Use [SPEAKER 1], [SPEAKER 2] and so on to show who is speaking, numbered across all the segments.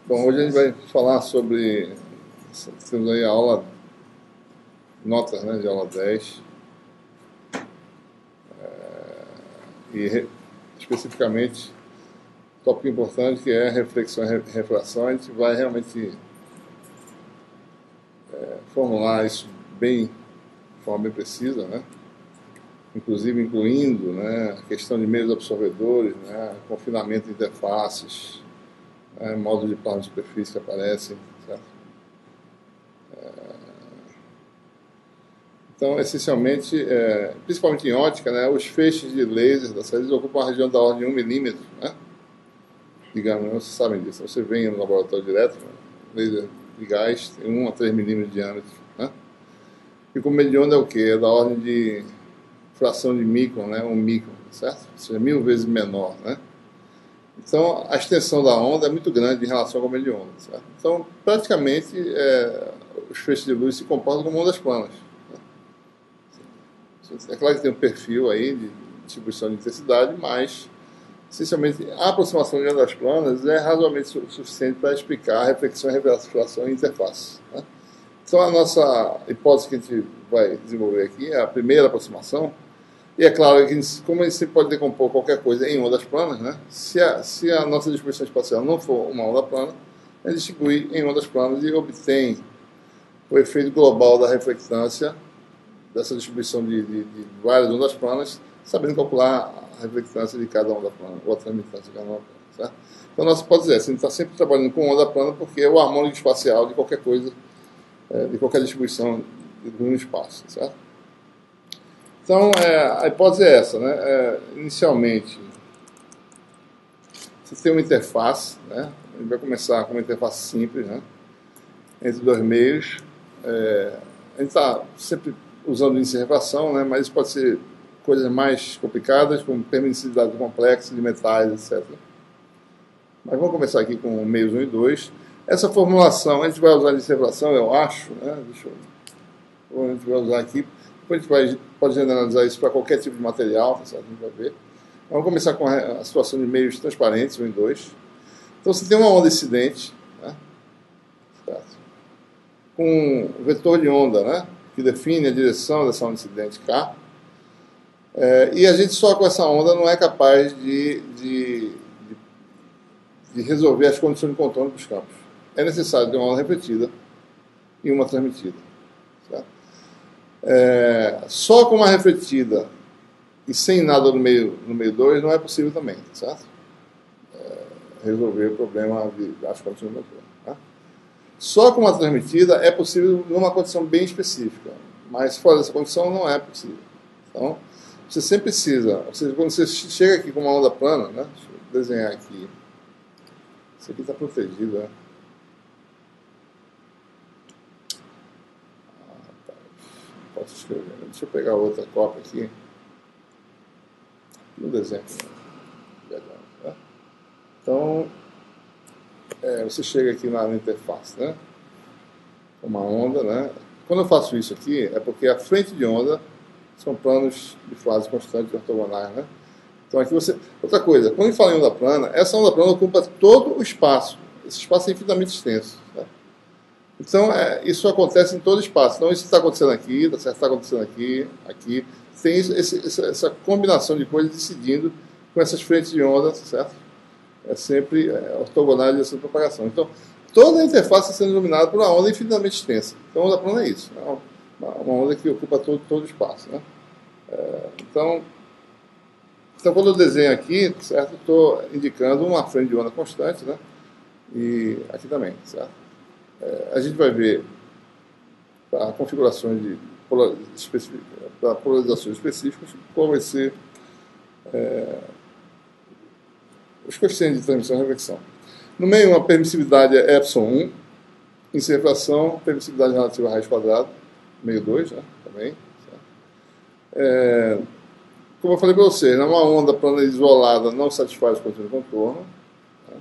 [SPEAKER 1] Bom, hoje a gente vai falar sobre, temos aí a aula, notas, né, de aula 10, especificamente, tópico importante que é reflexão e refração. A gente vai realmente formular isso bem, de forma bem precisa, né? Inclusive incluindo, né, a questão de meios absorvedores, né, confinamento de interfaces, modos de plano de superfície que aparecem, certo? Então, essencialmente, principalmente em ótica, né, os feixes de laser das séries ocupam uma região da ordem de 1 milímetro, né? Digamos, vocês sabem disso. Você vem no laboratório direto, né, laser de gás tem 1 a 3 milímetros de diâmetro, né? E o meio de onda é o quê? É da ordem de fração de micron, né, 1 micron, certo? Ou seja, 1000 vezes menor, né? Então, a extensão da onda é muito grande em relação ao meio de onda, certo? Então, praticamente, os feixes de luz se comportam como ondas planas. É claro que tem um perfil aí de distribuição de intensidade, mas, essencialmente, a aproximação de ondas planas é razoavelmente suficiente para explicar a reflexão, refração e interface, né? Então, a nossa hipótese que a gente vai desenvolver aqui é a primeira aproximação. E é claro que, como a gente pode decompor qualquer coisa em ondas planas, né? Se a nossa distribuição espacial não for uma onda plana, a gente distribui em ondas planas e obtém o efeito global da reflectância dessa distribuição de várias ondas planas, sabendo calcular a reflectância de cada onda plana, ou a transmitância de cada onda plana, certo? Então, a nossa hipótese é essa: a gente está sempre trabalhando com onda plana porque é o harmônico espacial de qualquer coisa, de qualquer distribuição no espaço, certo? Então, a hipótese é essa, né? Inicialmente, você tem uma interface, né? A gente vai começar com uma interface simples, né, entre dois meios. A gente está sempre usando índice de refração, né, mas isso pode ser coisas mais complicadas, como permissividade complexa de metais, etc. Mas vamos começar aqui com meios 1 e 2. Essa formulação, a gente vai usar índice de refração, eu acho, né? A gente vai usar aqui. Depois a gente pode generalizar isso para qualquer tipo de material, tá certo? A gente vai ver. Vamos começar com a situação de meios transparentes, 1 e 2. Então, você tem uma onda incidente, né, certo, com um vetor de onda, né, que define a direção dessa onda incidente K. E a gente só com essa onda não é capaz de resolver as condições de contorno dos campos. É necessário ter uma onda refletida e uma transmitida, certo? Só com uma refletida e sem nada no meio 2 não é possível também, certo? Resolver o problema das condições de contorno, né? Só com uma transmitida é possível numa condição bem específica, mas fora dessa condição não é possível. Então, você sempre precisa, ou seja, quando você chega aqui com uma onda plana, né? Deixa eu desenhar aqui. Isso aqui está protegido, né? Tá. Não posso escrever. Deixa eu pegar outra cópia aqui. No desenho. Né? Então, você chega aqui na interface, né? Uma onda, né? Quando eu faço isso aqui, é porque a frente de onda são planos de fase constante ortogonais, né? Então aqui você... Outra coisa, quando a gente fala em onda plana, essa onda plana ocupa todo o espaço. Esse espaço é infinitamente extenso, tá? Então, isso acontece em todo o espaço. Então, isso está acontecendo aqui, está acontecendo aqui, aqui. Tem essa combinação de coisas decidindo com essas frentes de onda, certo? É sempre ortogonal de propagação. Então, toda a interface está sendo iluminada por uma onda infinitamente extensa. Então, a onda plana é isso. É uma onda que ocupa todo o espaço, né? Então, quando eu desenho aqui, certo? Estou indicando uma frente de onda constante, né? E aqui também, certo? A gente vai ver para configurações de para polarizações específicas qual vai ser os coeficientes de transmissão e reflexão. No meio, uma permissividade é epsilon 1, índice de refração, permissividade relativa a raiz quadrada, meio 2, né, também. Como eu falei para você, uma onda plana isolada não satisfaz os condições de contorno, né,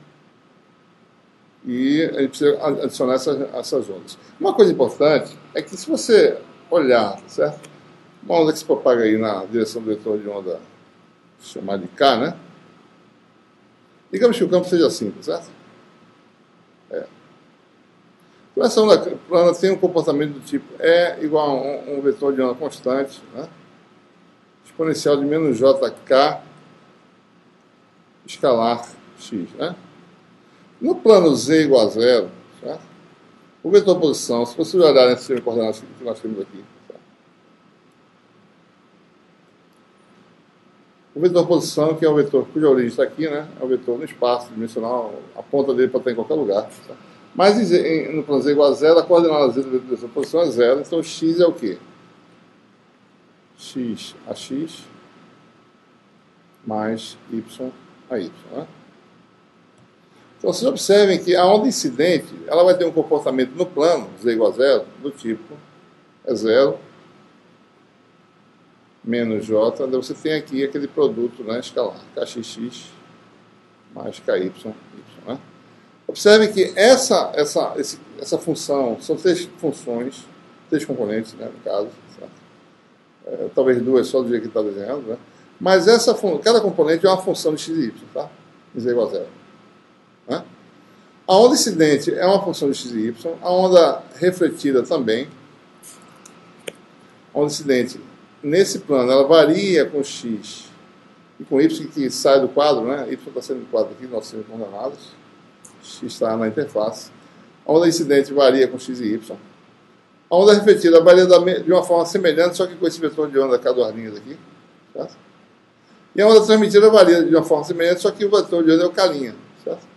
[SPEAKER 1] e a gente precisa adicionar essas ondas. Uma coisa importante é que, se você olhar, certo, uma onda que se propaga aí na direção do vetor de onda chamada de K, né? Digamos que o campo seja simples, certo? Então, essa onda plana tem um comportamento do tipo E igual a um vetor de onda constante, né? Exponencial de menos jk escalar x. Né? No plano z igual a zero, certo? O vetor posição, se vocês olharem esse sistema de coordenadas que nós temos aqui, certo? O vetor posição, que é o vetor cuja origem está aqui, né? É o vetor no espaço dimensional, a ponta dele pode estar em qualquer lugar. Certo? Mas no plano z igual a zero, a coordenada z do vetor posição é zero, então x é o quê? X a x mais y a y. Né? Então, vocês observem que a onda incidente ela vai ter um comportamento no plano, z igual a zero, do tipo é zero menos j, onde você tem aqui aquele produto, né, escalar, kxx mais ky, y. Né? Observem que essa função, são três funções, três componentes, né, no caso, certo? Talvez duas só do jeito que está desenhando, né? Mas cada componente é uma função de x e y, tá? Z igual a zero. Né? A onda incidente é uma função de x e y, a onda refletida também. A onda incidente, nesse plano, ela varia com x e com y que sai do quadro, né? Y está saindo do quadro aqui, nós temos coordenadas. X está na interface. A onda incidente varia com x e y. A onda refletida varia de uma forma semelhante, só que com esse vetor de onda, K2 linhas aqui. Certo? E a onda transmitida varia de uma forma semelhante, só que o vetor de onda é o K'. Certo?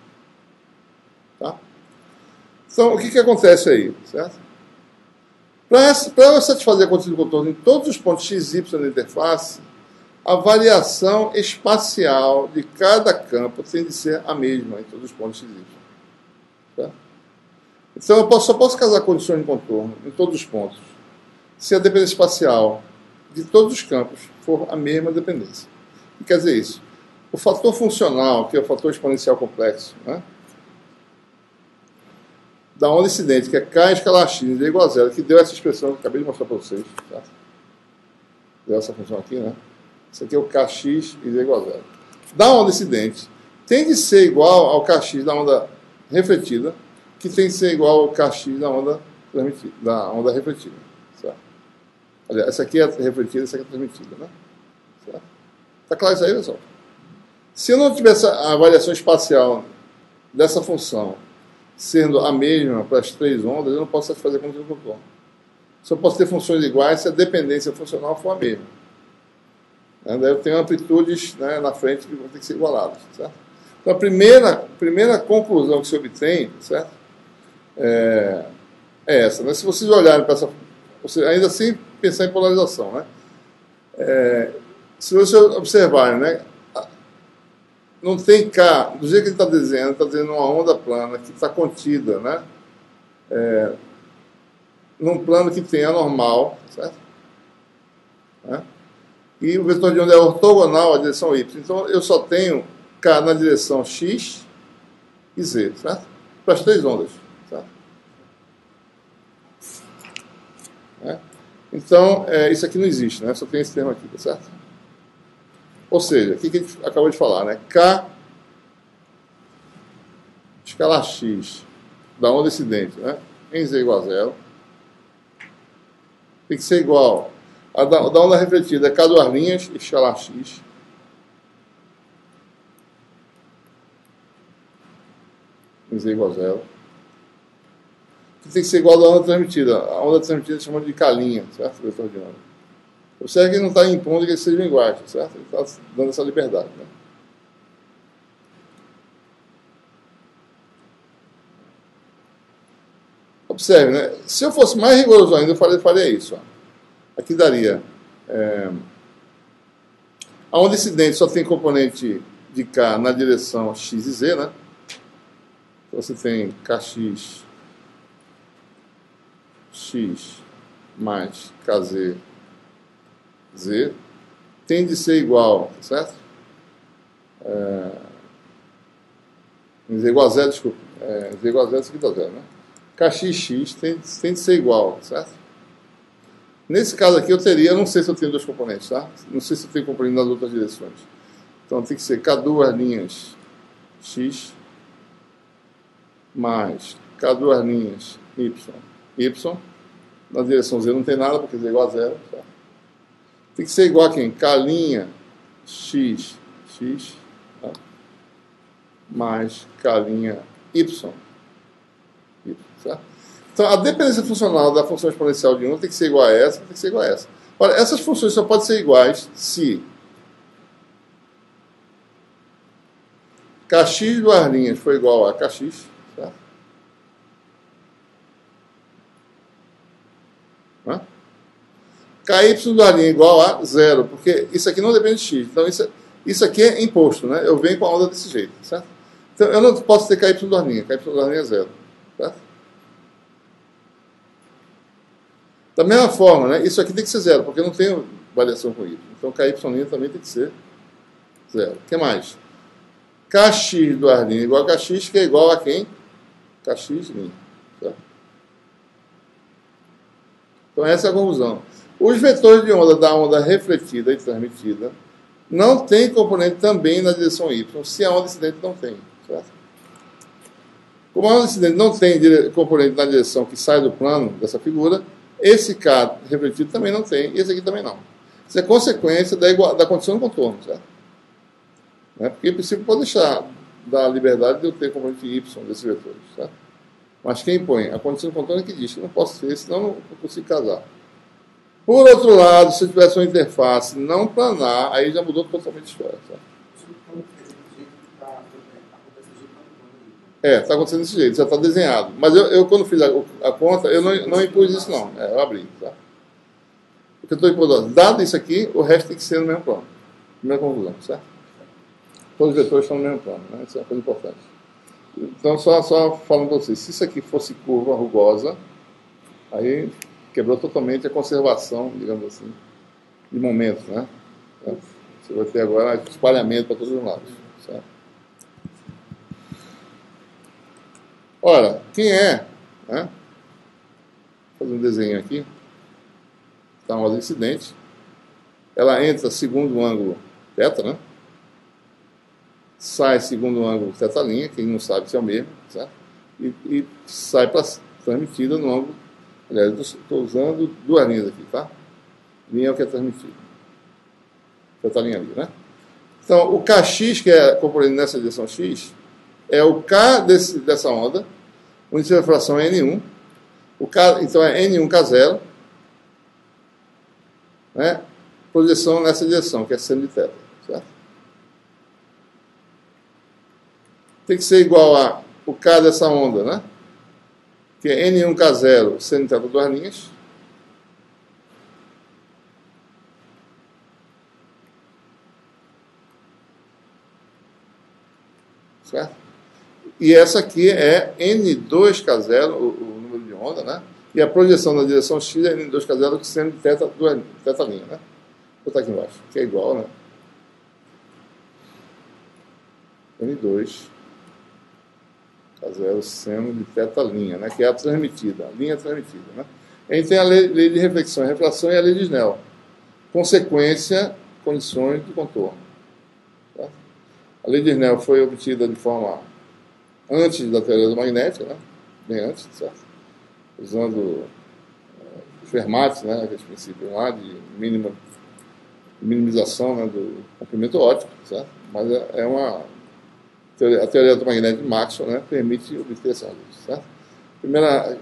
[SPEAKER 1] Tá? Então, o que acontece aí? Certo? Para eu satisfazer a condição do contorno em todos os pontos x e y da interface, a variação espacial de cada campo tem de ser a mesma em todos os pontos x e y. Certo? Então, eu só posso casar condições de contorno em todos os pontos se a dependência espacial de todos os campos for a mesma dependência. O que quer dizer isso? O fator funcional, que é o fator exponencial complexo, né, da onda incidente, que é K escalar x é igual a zero, que deu essa expressão que eu acabei de mostrar para vocês. Tá? Deu essa função aqui, né? Isso aqui é o Kx é igual a zero. Da onda incidente, tem de ser igual ao Kx da onda refletida, que tem de ser igual ao Kx da onda refletida. Certo? Aliás, essa aqui é refletida, essa aqui é transmitida, né? Certo? Tá claro isso aí, pessoal? Se eu não tivesse a variação espacial dessa função sendo a mesma para as três ondas, eu não posso satisfazer a condição do contorno. Só posso ter funções iguais se a dependência funcional for a mesma. Daí eu tenho amplitudes, né, na frente que vão ter que ser igualadas. Certo? Então, a primeira conclusão que se obtém, certo, é essa. Né? Se vocês olharem para essa... ainda sem pensar em polarização, né? Se vocês observarem, né, não tem K, do jeito que ele está dizendo uma onda plana que está contida, né, num plano que tem a normal, certo? Né? E o vetor de onda é ortogonal à direção Y. Então, eu só tenho K na direção X e Z, certo? Para as três ondas, certo? Então, isso aqui não existe, né? Só tem esse termo aqui, tá certo? Ou seja, o que a gente acabou de falar, né? K escalar x da onda incidente, né, em z igual a zero, tem que ser igual a da onda refletida, K duas linhas, escalar x, em z igual a zero, que tem que ser igual a da onda transmitida. A onda transmitida chamamos de K', certo? Vetor de onda. Observe que ele não está impondo que eles sejam iguais, certo? Ele está dando essa liberdade. Né? Observe, né? Se eu fosse mais rigoroso ainda, eu faria isso. Ó. Aqui daria... a onda incidente só tem componente de K na direção x e z, né? Então você tem Kx x mais Kz Z tem de ser igual, certo? Z igual a zero, desculpa. Z igual a zero, isso aqui dá zero, né? Kxx tem de ser igual, certo? Nesse caso aqui eu teria, não sei se eu tenho dois componentes, tá? Não sei se eu tenho componente nas outras direções. Então tem que ser K duas linhas x mais K duas linhas y. Na direção z não tem nada, porque z é igual a zero. Tá? Tem que ser igual a quem? K' x, tá? Mais K' y. Certo? Então, a dependência funcional da função exponencial de 1 tem que ser igual a essa, tem que ser igual a essa. Ora, essas funções só podem ser iguais se Kx duas linhas for igual a Kx, certo? Ky duas linhas igual a zero, porque isso aqui não depende de x. Então, isso aqui é imposto, né? Eu venho com a onda desse jeito, certo? Então, eu não posso ter Ky duas linhas. Ky duas linhas é zero, certo? Da mesma forma, né? Isso aqui tem que ser zero, porque eu não tenho variação com y. Então, Ky' também tem que ser zero. O que mais? Kx duas linhas igual a Kx, que é igual a quem? Kx'. Certo? Então, essa é a conclusão. Os vetores de onda da onda refletida e transmitida não tem componente também na direção y, se a onda incidente não tem. Certo? Como a onda incidente não tem componente na direção que sai do plano dessa figura, esse K refletido também não tem, e esse aqui também não. Isso é consequência da condição do contorno, certo? Porque, em princípio, pode deixar da liberdade de eu ter componente y desses vetores, certo? Mas quem põe? A condição do contorno é que diz que não posso ter, senão não consigo casar. Por outro lado, se eu tivesse uma interface não planar, aí já mudou totalmente a história, certo? Está acontecendo desse jeito, já está desenhado. Mas eu quando fiz a conta, eu não impus isso, não. Eu abri, tá? Porque eu estou impondo, dado isso aqui, o resto tem que ser no mesmo plano. Primeira conclusão, certo? Todos os vetores estão no mesmo plano, né? Isso é uma coisa importante. Então, só falando para vocês, se isso aqui fosse curva rugosa, aí quebrou totalmente a conservação, digamos assim, de momentos, né? Você vai ter agora espalhamento para todos os lados, certo? Ora, quem é, né? Vou fazer um desenho aqui. Está uma onda incidente. Ela entra segundo o ângulo θ, né? Sai segundo o ângulo θ', quem não sabe se é o mesmo, certo? E sai para transmitida no ângulo. Aliás, eu estou usando duas linhas aqui, tá? Linha é o que é transmitido. θ' ali, né? Então, o Kx, que é componente nessa direção x, é o K dessa onda, o índice de refração é N1, então é N1K0, né? Projeção nessa direção, que é seno de θ, certo? Tem que ser igual a o K dessa onda, né? Que é N1K0, seno de θ duas linhas, certo? E essa aqui é N2K0, o número de onda, né? E a projeção na direção x é N2K0 com seno de θ linha, né? Vou botar aqui embaixo, que é igual, né? N2K0 seno de θ linha, né? Que é a transmitida, a linha transmitida, né? A gente tem a lei de reflexão e refração e a lei de Snell. Consequência, condições do contorno. Tá? A lei de Snell foi obtida de forma antes da teoria da magnética, né? Bem antes, certo? Usando Fermat, né? Aqueles princípios lá de minimização, né? Do comprimento óptico, certo? Mas é uma a teoria da magnética de Maxwell, né? Permite obter essa luz, certo? Primeira,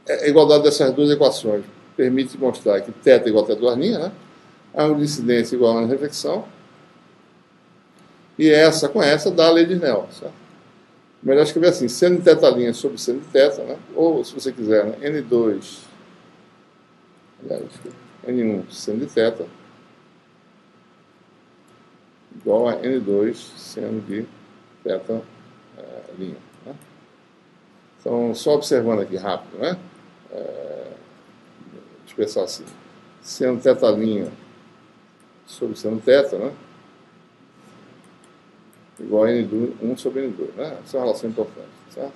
[SPEAKER 1] a igualdade dessas duas equações permite mostrar que θ é igual a duas linhas, né? Ângulo de incidência igual a ângulo de reflexão. E essa com essa dá a lei de Snell, certo? Melhor escrever assim, seno de θ' sobre seno de θ, né? Ou, se você quiser, né? N2, aliás, N1 seno de θ igual a N2 seno de θ linha. Né? Então, só observando aqui rápido, né? Deixa eu pensar assim. Seno de θ' sobre seno de θ, né? Igual a N1 sobre N2, né? Essa é uma relação importante, certo?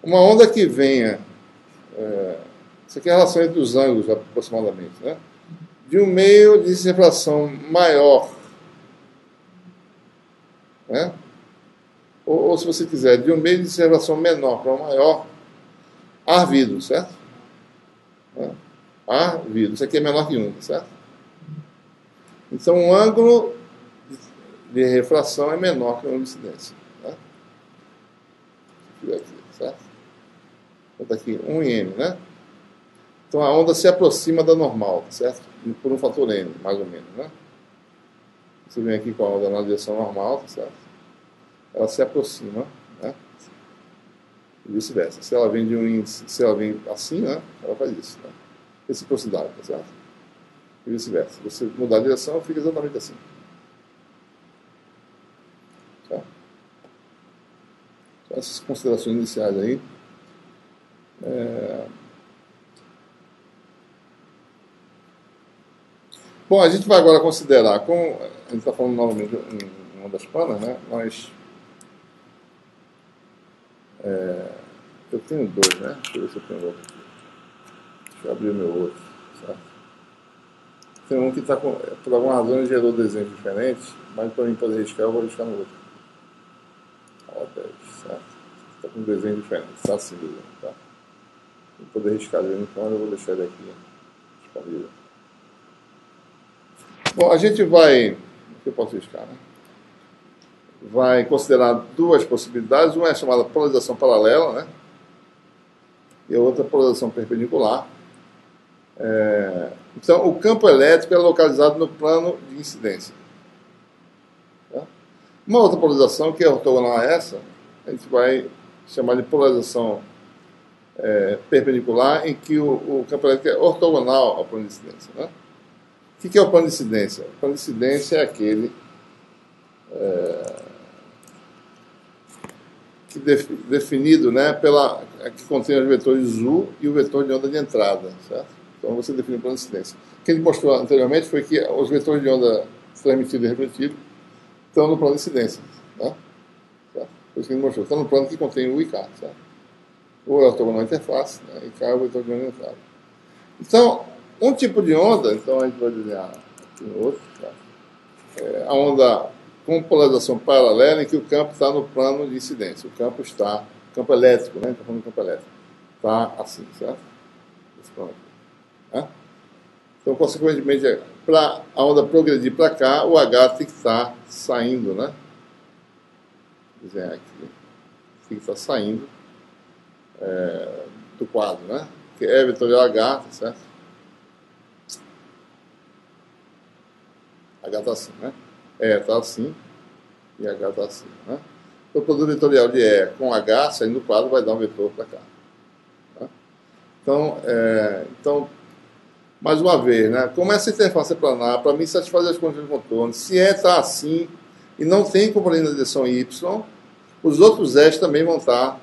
[SPEAKER 1] Uma onda que venha... isso aqui é a relação entre os ângulos, aproximadamente, né? De um meio de refração maior né? Ou se você quiser, de um meio de observação menor para um maior, arvido, certo? Né? Arvido. Isso aqui é menor que 1, certo? Então, o ângulo de refração é menor que o ângulo de incidência. Né? Aqui, certo? Então, aqui 1 em m, né? Então, a onda se aproxima da normal, certo? Por um fator n, mais ou menos, né? Você vem aqui com a onda na direção normal, certo? Ela se aproxima, né? E vice-versa. Se ela vem se ela vem assim, né? Ela faz isso, né? Reciprocidade, certo? E vice-versa. Se você mudar a direção, fica exatamente assim. Certo? Então, essas considerações iniciais aí. Bom, a gente vai agora considerar, como a gente está falando novamente em ondas planas, né? Eu tenho 2, né? Deixa eu ver se eu tenho outro aqui. Deixa eu abrir o meu outro, certo? Tem um que está com, por alguma razão ele gerou desenhos diferentes, mas para mim poder riscar, eu vou riscar no outro. Ó, 10, certo? Está com um desenho diferente, está assim, tá? Para poder riscar de vez em quando, eu vou deixar ele aqui disponível. Bom, a gente vai, o que eu posso riscar, né? Vai considerar duas possibilidades, uma é chamada polarização paralela, né? E a outra polarização perpendicular. Então, o campo elétrico é localizado no plano de incidência. Tá? Uma outra polarização, que é ortogonal a essa, a gente vai chamar de polarização perpendicular, em que o campo elétrico é ortogonal ao plano de incidência. Né? O que é o plano de incidência? O plano de incidência é aquele que definido, né, que contém os vetores U e o vetor de onda de entrada, certo? Então você define o plano de incidência. O que a gente mostrou anteriormente foi que os vetores de onda transmitido e refletido estão no plano de incidência, né? Certo? Por isso que a gente mostrou. Estão no plano que contém U e K, certo? O é ortogonal à interface, né, e K é o vetor de onda de entrada. Então, um tipo de onda, então a gente vai desenhar aqui no outro, tá? A onda com polarização paralela em que o campo está no plano de incidência. O campo elétrico, né? Está falando do campo elétrico. Está assim, certo? Esse plano aqui, né? Então, consequentemente, para a onda progredir para cá, o H tem que estar saindo, né? Vou desenhar aqui. Tem que estar saindo do quadro, né? Que é vetorial H, tá certo? H está assim, né? E está assim e H está assim, né? Então, o produto vetorial de E com H saindo do quadro vai dar um vetor para cá. Tá? Então, mais uma vez, né? Como essa interface é planar, para mim satisfaz as condições de contorno. Se E está assim e não tem componente na direção Y, os outros S também vão estar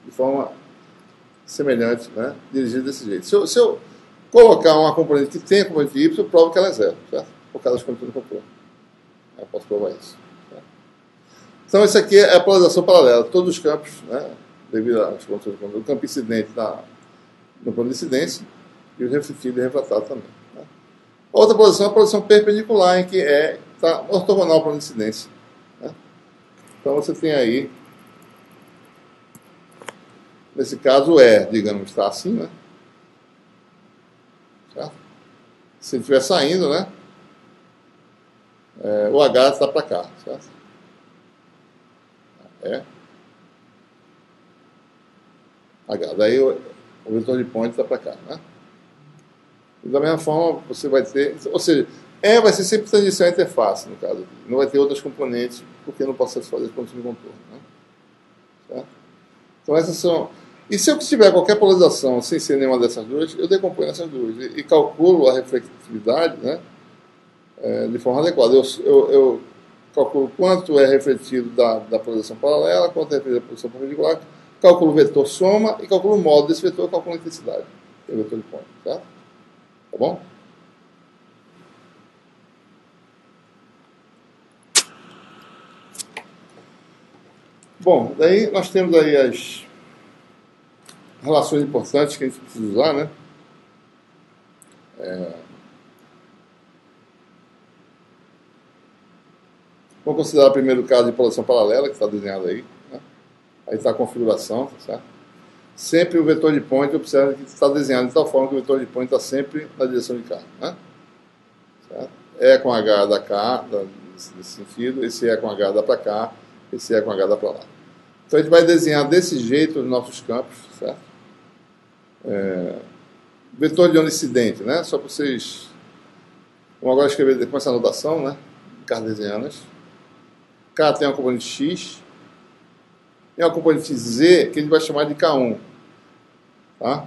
[SPEAKER 1] de forma semelhante, né? Dirigido desse jeito. Se eu colocar uma componente que tem componente Y, eu provo que ela é zero, certo? Por causa das condições de contorno. Eu posso provar isso. Certo? Então, isso aqui é a polarização paralela. Todos os campos, né? Devido às condições de contorno. O campo incidente está no plano de incidência e o refletido e refratado também. Né? Outra polarização é a polarização perpendicular, em que está ortogonal ao plano de incidência. Né? Então, você tem aí, nesse caso, digamos, está assim, né? Certo? Se ele estiver saindo, né? O H está para cá, certo? H. Daí o vetor de ponte está para cá, né? E da mesma forma, você vai ter... Ou seja, vai ser sempre transição à interface, no caso aqui. Não vai ter outras componentes, porque não posso satisfazer as condições de contorno, né? Certo? Então, essas são... E se eu tiver qualquer polarização sem ser nenhuma dessas duas, eu decomponho essas duas e calculo a refletividade, né? De forma adequada. Eu calculo quanto é refletido da polarização paralela, quanto é refletido da polarização perpendicular, calculo o vetor soma e calculo o modo desse vetor, calculo a intensidade, que é o vetor de ponto, certo? Tá bom? Bom, daí nós temos aí as relações importantes que a gente precisa usar, né? Vamos considerar primeiro o caso de polação paralela, que está desenhado aí. Né? Aí está a configuração, tá certo? Sempre o vetor de point, observa que está desenhado de tal forma que o vetor de point está sempre na direção de cá. Né? Certo? E com H dá cá, nesse sentido, esse E com H dá para cá, esse E com H dá para lá. Então a gente vai desenhar desse jeito os nossos campos, certo? Vetor de onda incidente, né? Só para vocês... Vamos agora escrever com essa anotação, né? Cartesianas. K tem uma componente X. Tem uma componente Z que a gente vai chamar de K1. Tá?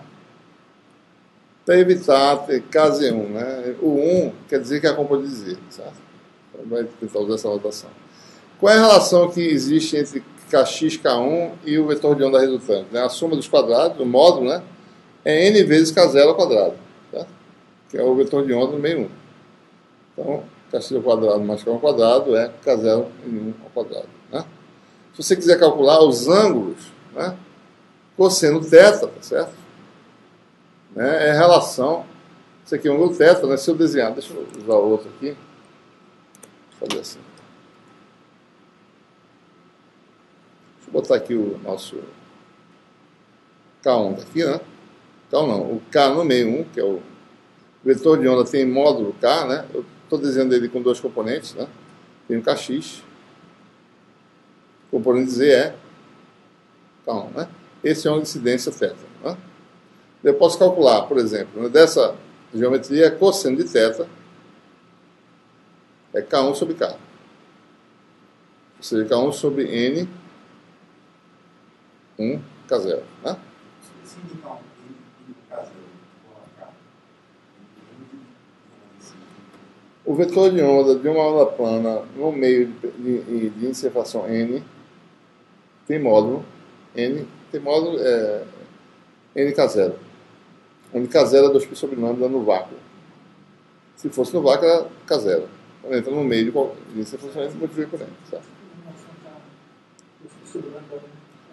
[SPEAKER 1] Para evitar ter KZ1, né? O 1 quer dizer que é a componente Z, certo? Então vai tentar usar essa anotação. Qual é a relação que existe entre Kx, K1 e o vetor de onda resultante? Né? A soma dos quadrados, o módulo, né? É n vezes K0 ao quadrado, certo? Que é o vetor de onda no meio 1. Então, Kx ao quadrado mais K ao quadrado é K0 em 1 ao quadrado. Né? Se você quiser calcular os ângulos, né? Cosseno θ, tá certo? Né? É a relação. Isso aqui é um ângulo θ, né? Se eu desenhar, deixa eu usar outro aqui. Vou fazer assim. Deixa eu botar aqui o nosso K1 daqui, né? Então não, o K no meio 1, que é o vetor de onda tem módulo K, né? Eu estou desenhando ele com dois componentes, né? Tem o Kx, o componente Z é K1, né? Esse é uma incidência θ, né? Eu posso calcular, por exemplo, né, dessa geometria, cosseno de θ é K1 sobre K. Ou seja, K1 sobre N 1 K0, né? O vetor de onda de uma onda plana no meio de incertação N tem módulo N, tem módulo NK0, onde K0 é 2π sobre lambda no vácuo. Se fosse no vácuo era K0. Quando entra no meio de incertação N, multiplica por N, certo?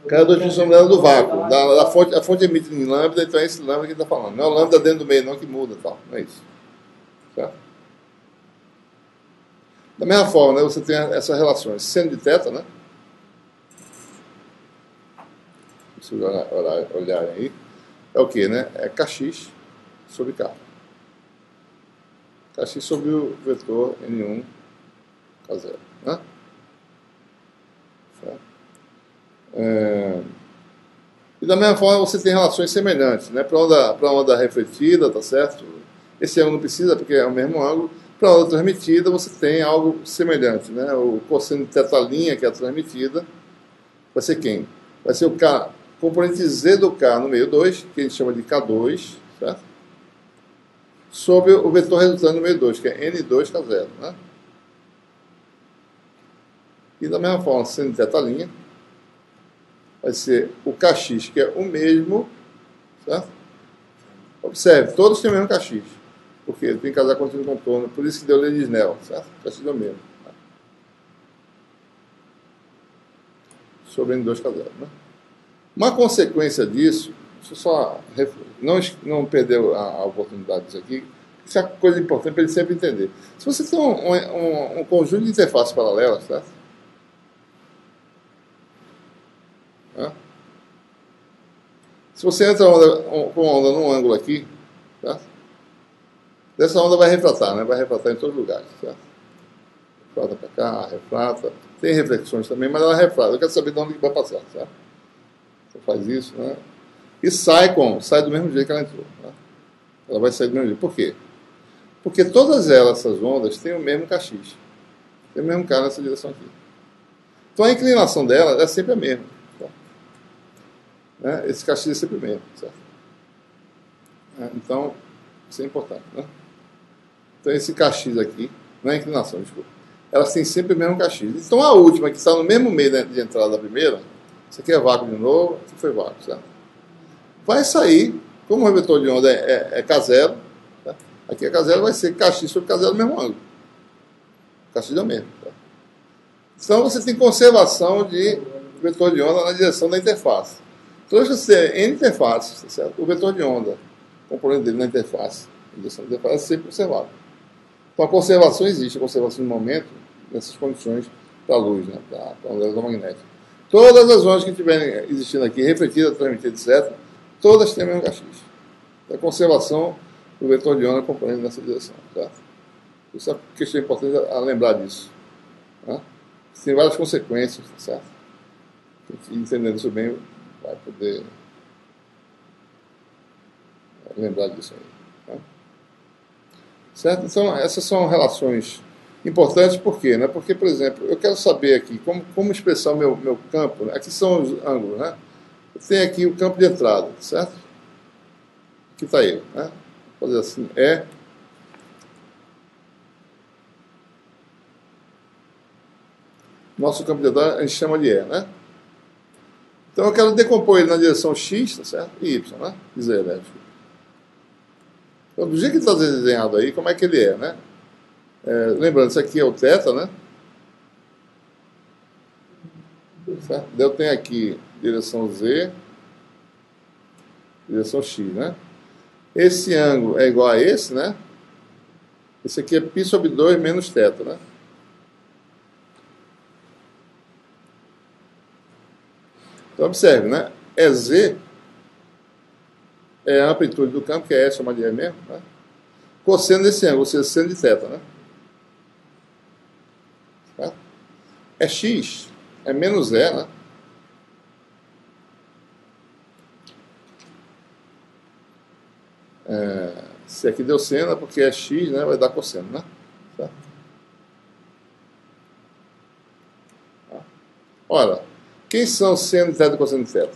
[SPEAKER 1] Cada 2π sobre lambda do vácuo. A fonte emite em lambda, então é esse lambda que está falando. Não é o lambda dentro do meio não que muda, tal. Não é isso. Certo? Da mesma forma, né, você tem essas relações. Seno de θ, né? Se vocês olharem aí, é o que, né? É Kx sobre K. Kx sobre o vetor N1 K0, né? Certo? E da mesma forma você tem relações semelhantes, né? Para a onda refletida, tá certo? Esse ângulo não precisa porque é o mesmo ângulo. Para a onda transmitida, você tem algo semelhante, né? O cosseno de θ', que é a transmitida, vai ser quem? Vai ser o K, componente Z do K no meio 2, que a gente chama de K2, certo? Sobre o vetor resultante no meio 2, que é N2K0, né? E da mesma forma, seno de θ', vai ser o Kx, que é o mesmo, certo? Observe, todos têm o mesmo Kx. Porque ele tem que casar contínuo contorno, por isso que deu lei de Snell, certo? Kx é o mesmo. Né? Sobre N2K0, né? Uma consequência disso, deixa eu só não perder a oportunidade disso aqui, isso é uma coisa importante para ele sempre entender. Se você tem um conjunto de interfaces paralelas, certo? Né? Se você entra com a onda num ângulo aqui, certo? Dessa onda vai refratar, né? Vai refratar em todos os lugares, certo? Refrata para cá, refrata. Tem reflexões também, mas ela refrata. Eu quero saber de onde vai passar, certo? Você faz isso, né? E sai como? Sai do mesmo jeito que ela entrou. Né? Ela vai sair do mesmo jeito. Por quê? Porque todas elas, essas ondas, têm o mesmo Kx. Tem o mesmo K nessa direção aqui. Então a inclinação dela é sempre a mesma. Certo? Né? Esse Kx é sempre o mesmo, certo? Então, isso é importante, né? Então esse Kx aqui, não é inclinação, desculpa. Elas têm sempre o mesmo Kx. Então a última, que está no mesmo meio de entrada da primeira, isso aqui é vácuo de novo, aqui foi vácuo, certo? Vai sair, como o vetor de onda é K0, tá? Aqui é K0, vai ser Kx sobre K0 no mesmo ângulo. Kx é o mesmo. Tá? Então você tem conservação de vetor de onda na direção da interface. Então se você tem N interfaces, tá certo? O vetor de onda, o componente dele na interface, a direção da interface é sempre conservado. Então a conservação existe, a conservação de momento, nessas condições para a luz, né, para a onda eletromagnética. Todas as ondas que estiverem existindo aqui, refletidas, transmitidas, etc., todas têm o mesmo kx. A conservação do vetor de onda componente nessa direção. Tá? Isso é uma questão importante a lembrar disso. Tá? Tem várias consequências, certo? Entendendo isso bem, vai poder lembrar disso aí. Tá? Certo? Então, essas são relações importantes, por quê? Né? Porque, por exemplo, eu quero saber aqui como expressar o meu campo. Né? Aqui são os ângulos, né? Eu tenho aqui o campo de entrada, certo? Aqui está ele, né? Vou fazer assim, nosso campo de entrada a gente chama de E, né? Então eu quero decompor ele na direção X, tá certo? E Y, né? Dizer elétrico. Então, do jeito que está desenhado aí, como é que ele é, né? Lembrando, isso aqui é o θ, né? Certo? Eu tenho aqui direção Z, direção X, né? Esse ângulo é igual a esse, né? Esse aqui é π sobre 2 menos θ, né? Então, observe, né? EZ é a amplitude do campo, que é S, chama de E mesmo, né? Cosseno desse ângulo, ou seja, seno de θ, né? Tá? É X, é menos E, né? Se aqui deu seno, é porque é X, né? Vai dar cosseno, né? Tá? Ora, quem são seno de θ e cosseno de θ?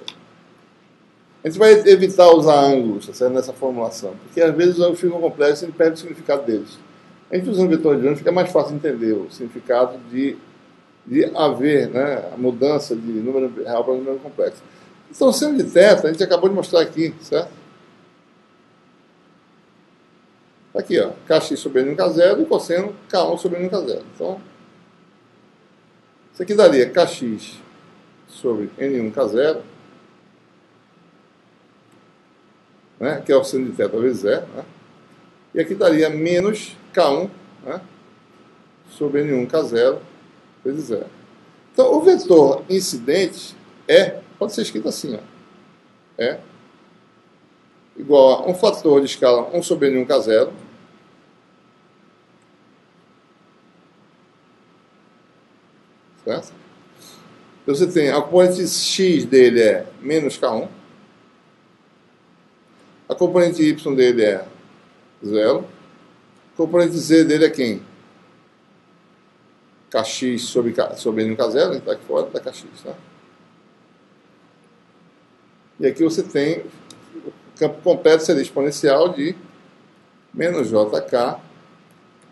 [SPEAKER 1] A gente vai evitar usar ângulos, tá certo? Nessa formulação, porque às vezes os ângulos ficam complexos e a gente perde o significado deles. A gente usando vetor de ângulo fica mais fácil de entender o significado de haver, né, a mudança de número real para número complexo. Então, seno de θ, a gente acabou de mostrar aqui, certo? Aqui, ó, kx sobre N1K0 e cosseno K1 sobre N1K0. Então, isso aqui daria kx sobre N1K0, né, que é o seno de θ vezes E, né? E aqui daria menos K1, né, sobre N1K0 vezes E. Então, o vetor incidente pode ser escrito assim, ó, igual a um fator de escala 1 sobre N1K0, certo? Então, você tem a componente x dele é menos K1, a componente y dele é 0, a componente z dele é quem? Kx sobre N1K0, está aqui fora da Kx, tá? E aqui você tem o campo completo seria exponencial de menos jk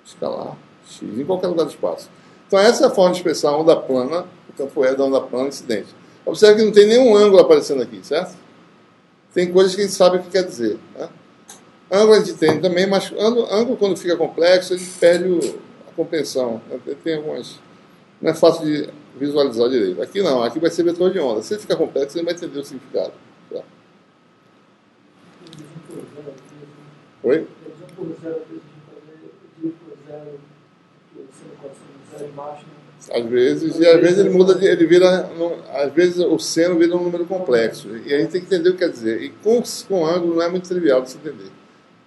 [SPEAKER 1] escalar x em qualquer lugar do espaço. Então essa é a forma de expressar a onda plana, o campo E da onda plana incidente. Observe que não tem nenhum ângulo aparecendo aqui, certo? Tem coisas que a gente sabe o que quer dizer, né? Ângulo a gente tem também, mas ângulo quando fica complexo, a gente perde a compreensão. Tem algumas... Não é fácil de visualizar direito. Aqui não, aqui vai ser vetor de onda. Se ele ficar complexo, você não vai entender o significado. Tá? Oi? Às vezes, e às vezes ele muda, ele vira, às vezes o seno vira um número complexo. E aí tem que entender o que quer dizer. E com ângulo não é muito trivial de se entender.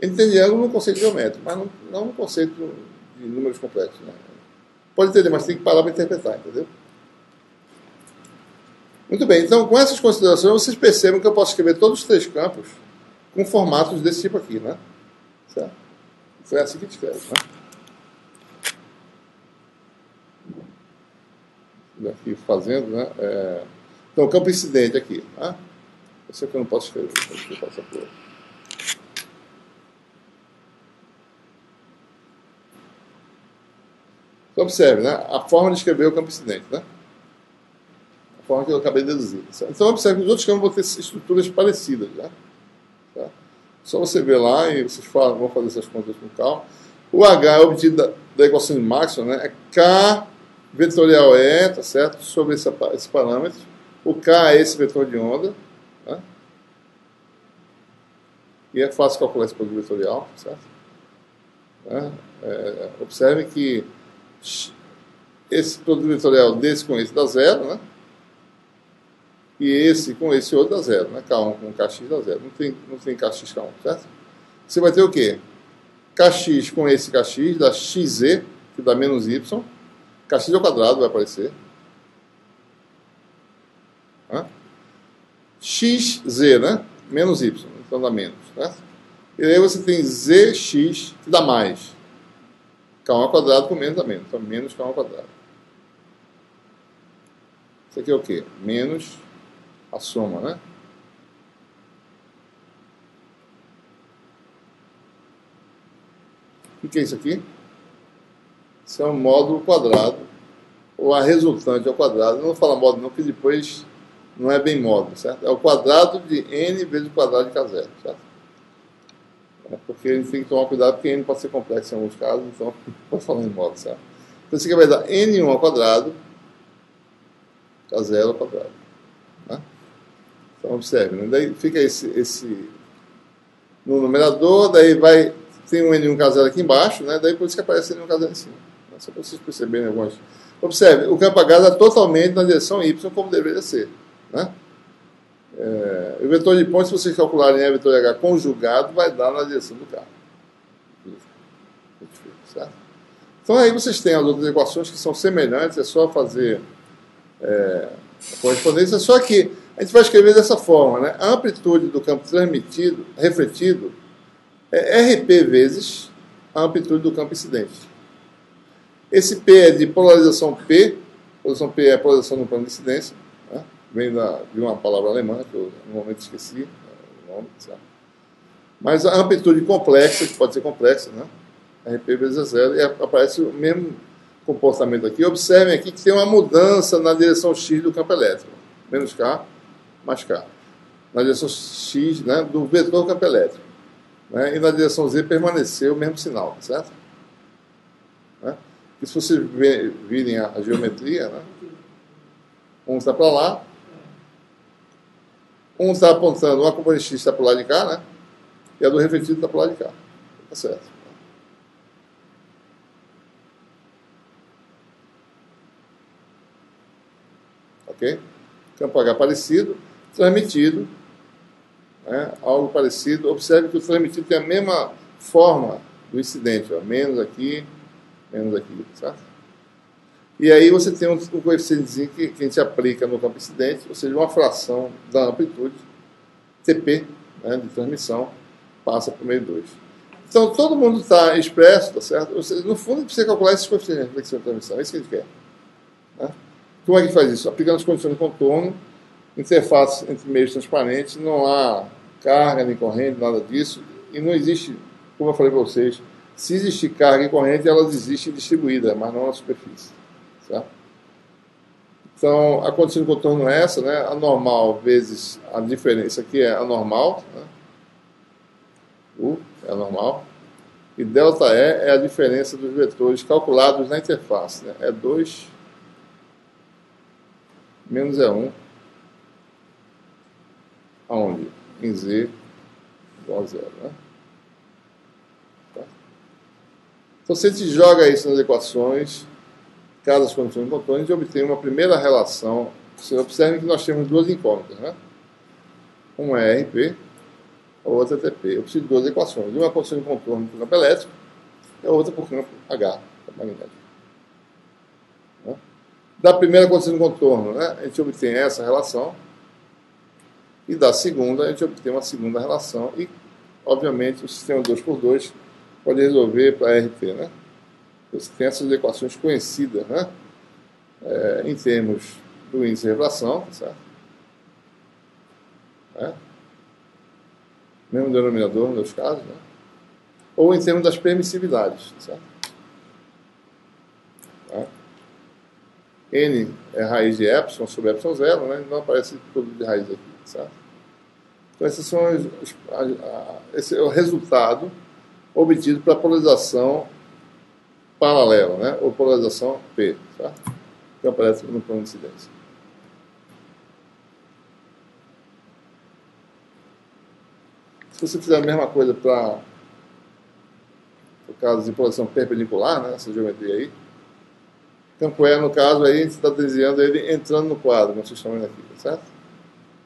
[SPEAKER 1] Entende ângulo no conceito geométrico, mas não no conceito de números complexos. Né? Pode entender, mas tem que parar para interpretar, entendeu? Muito bem, então com essas considerações vocês percebem que eu posso escrever todos os três campos com formatos desse tipo aqui, né? Certo? Foi assim que a gente escreve, né? Aqui fazendo, né? Então, o campo incidente aqui, né? Esse aqui eu não posso escrever, deixa eu passar por... Então, observe, né? A forma de escrever o campo incidente, né? A forma que eu acabei de deduzir. Certo? Então, observe que os outros campos vão ter estruturas parecidas, né? Tá? Só você ver lá e vocês vão fazer essas contas com calma. O H é obtido da equação de Maxwell, né? É K vetorial E, tá certo? Sobre esse parâmetro. O K é esse vetor de onda, né? E é fácil calcular esse produto vetorial, certo? Né? Observe que esse produto vetorial desse com esse dá zero, né? E esse com esse outro dá zero, né? K1 com Kx dá zero. Não tem Kx K1, certo? Você vai ter o quê? Kx com esse Kx dá xz, que dá menos y. Kx ao quadrado vai aparecer. Né? Xz, né? Menos y, então dá menos, certo? E aí você tem zx, que dá mais. K1 ao quadrado com menos dá menos. Então, menos K1 ao quadrado. Isso aqui é o quê? Menos a soma, né? O que é isso aqui? Isso é um módulo quadrado, ou a resultante ao quadrado. Eu não vou falar módulo não, porque depois não é bem módulo, certo? É o quadrado de n vezes o quadrado de K0, certo? É porque a gente tem que tomar cuidado, porque n pode ser complexo em alguns casos, então não vou falar em módulo, certo? Então isso aqui vai dar n1 ao quadrado, K0 ao quadrado. Né? Então observe, né? Daí fica esse no numerador, daí vai... Tem um N1K0 aqui embaixo, né? Daí por isso que aparece N1K0 em cima. Só para vocês perceberem algumas... Observe, o campo H está totalmente na direção Y, como deveria ser. Né? O vetor de ponto, se vocês calcularem E vetor de H conjugado, vai dar na direção do carro. Certo? Então aí vocês têm as outras equações que são semelhantes, é só fazer a correspondência, só que a gente vai escrever dessa forma, né? A amplitude do campo transmitido, refletido, é RP vezes a amplitude do campo incidente. Esse P é de polarização P. Polarização P é a polarização no plano de incidência. Né? Vem de uma palavra alemã, que eu no momento esqueci o nome. Sabe? Mas a amplitude complexa, que pode ser complexa, né? RP vezes a zero, e aparece o mesmo comportamento aqui. Observem aqui que tem uma mudança na direção X do campo elétrico. Menos K, mais K. Na direção X, né, do vetor campo elétrico. Né, e na direção Z permaneceu o mesmo sinal, certo? Né? E se vocês virem a geometria, né, um está para lá, um está apontando, uma componente X está para o lado de cá, né, e a do refletido está para o lado de cá. Tá certo. Ok? Campo H parecido, transmitido. Né, algo parecido. Observe que o transmitido tem a mesma forma do incidente, ó, menos aqui, certo? E aí você tem um coeficientezinho que a gente aplica no campo incidente, ou seja, uma fração da amplitude, TP, né, de transmissão, passa por meio 2. Então todo mundo está expresso, tá certo? Ou seja, no fundo, precisa calcular esses coeficientes de reflexão e transmissão, é isso que a gente quer. Né? Como é que faz isso? Aplicando as condições de contorno, interface entre meios transparentes, não há carga nem corrente, nada disso, e não existe, como eu falei para vocês, se existir carga e corrente, elas existem distribuídas, mas não na superfície. Certo? Então, a condição de contorno é essa, né? A normal vezes a diferença, aqui é a normal, né? U é a normal, e ΔE é a diferença dos vetores calculados na interface, né? É 2 menos E1, aonde? Em Z igual a 0. Né? Tá? Então, se a gente joga isso nas equações, cada condição de contorno, a gente obtém uma primeira relação. Vocês observem que nós temos duas incógnitas. Né? Uma é RP, a outra é TP. Eu preciso de duas equações. Uma condição de contorno para o campo elétrico e a outra para o campo H, campo magnético. Né? Da primeira condição de contorno, né, a gente obtém essa relação. E da segunda, a gente obtém uma segunda relação. E, obviamente, o sistema 2x2 pode resolver para RT. Né? Você tem essas equações conhecidas, né? Em termos do índice de refração, certo? Mesmo denominador, nos casos, né? Ou em termos das permissividades, certo? N é raiz de epsilon sobre epsilon zero, né? Não aparece produto de raiz aqui, certo? Então, esse é o resultado obtido para a polarização paralela, né? Ou polarização P, certo? Que aparece no plano de incidência. Se você fizer a mesma coisa para o caso de polarização perpendicular, né? Essa geometria aí, Campo E, no caso, aí a gente está desenhando ele entrando no quadro, como vocês estão vendo aqui, tá certo?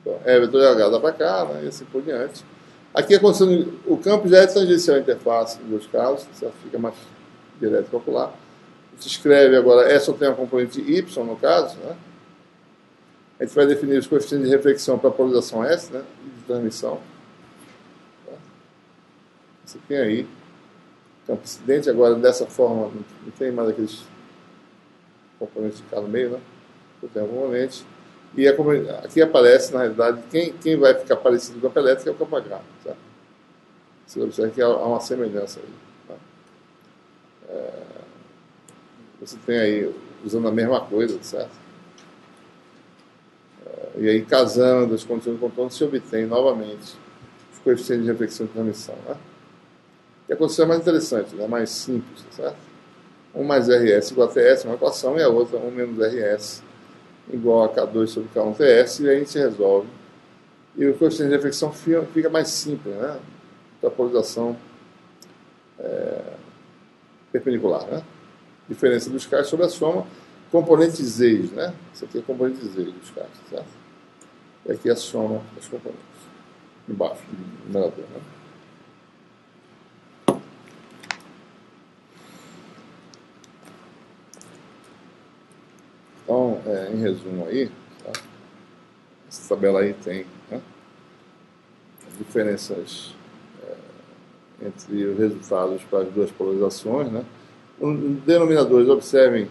[SPEAKER 1] Então, E vetor de H dá para cá, né, e assim por diante. Aqui a condição o campo já é tangencial à interface, em dois casos, certo? Fica mais direto calcular. Se escreve agora, E só tem uma componente Y, no caso, né? A gente vai definir os coeficientes de reflexão para a polarização S, né, e de transmissão. Tá? Você tem aí campo incidente, agora dessa forma, não tem mais aqueles componentes de cá no meio, né? Eu tenho um componente. E aqui aparece, na realidade, quem vai ficar parecido com o campo elétrico é o campo H. Tá? Você observa que há uma semelhança aí. Tá? Você tem aí, usando a mesma coisa, certo? E aí, casando as condições do contorno, se obtém novamente os coeficientes de reflexão e transmissão. Né? E a condição é mais interessante, né? Mais simples, certo? 1 mais RS igual a TS, uma equação, e a outra 1 menos RS igual a K2 sobre K1 TS, e aí a gente resolve. E o coeficiente de reflexão fica mais simples, né? Da polarização perpendicular, né? Diferença dos caixas sobre a soma, componentes Z, né? Isso aqui é componente Z dos caixas, certo? E aqui é a soma dos componentes, embaixo, do numerador, né? Então, em resumo aí, tá? Essa tabela aí tem, né, diferenças entre os resultados para as duas polarizações, né? Denominadores, observem,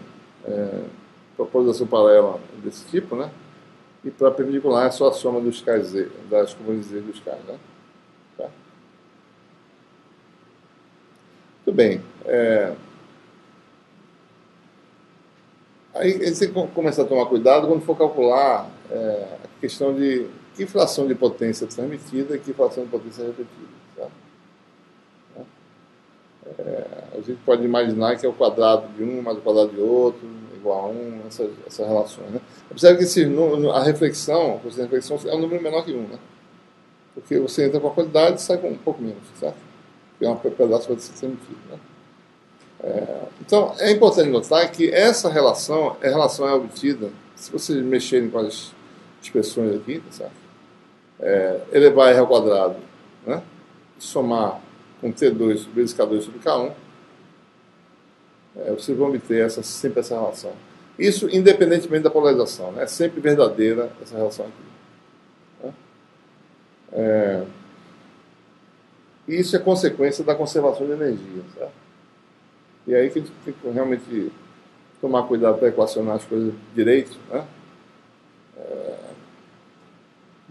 [SPEAKER 1] para a polarização paralela desse tipo, né? E para perpendicular é só a soma dos K Z, das componentes Z dos K, né? Tá? Muito bem. Aí a gente tem que começar a tomar cuidado quando for calcular a questão de que fração de potência transmitida e que fração de potência repetida. Tá? A gente pode imaginar que é o quadrado de um mais o quadrado de outro, igual a 1, essas relações. Né? Observe que a reflexão é um número menor que 1, né? Porque você entra com a quantidade e sai com um pouco menos, certo? Porque é um pedaço que vai ser transmitido. Né? Então, é importante notar que essa relação é obtida, se vocês mexerem com as expressões aqui, tá certo? Elevar R ao quadrado, né? Somar com T2 vezes K2 sobre K1, vocês vão obter sempre essa relação. Isso independentemente da polarização, né? É sempre verdadeira essa relação aqui. Né? E isso é consequência da conservação de energia, certo? E aí que a gente tem que realmente tomar cuidado para equacionar as coisas direito, né?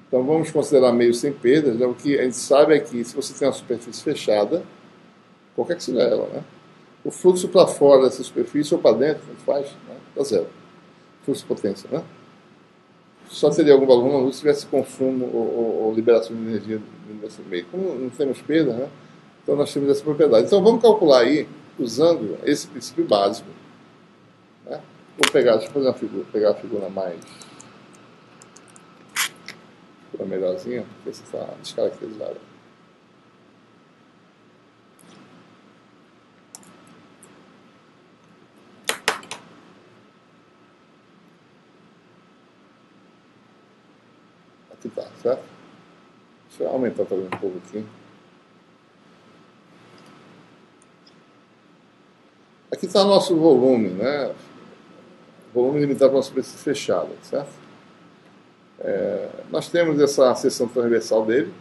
[SPEAKER 1] Então vamos considerar meio sem perdas, né? O que a gente sabe é que se você tem uma superfície fechada, qualquer que seja ela, né? O fluxo para fora dessa superfície ou para dentro, tanto faz, né? Dá zero. Fluxo de potência, né? Só teria algum valor na luz se tivesse consumo ou liberação de energia nesse meio. Como não temos perda, né? Então nós temos essa propriedade. Então vamos calcular aí, usando esse princípio básico. Né? Deixa eu fazer uma figura, pegar a figura melhorzinha, porque você está descaracterizada. Aqui está, certo? Deixa eu aumentar também um pouco aqui. Aqui está o nosso volume, né? Volume limitado para uma superfície fechada, certo? Nós temos essa seção transversal dele.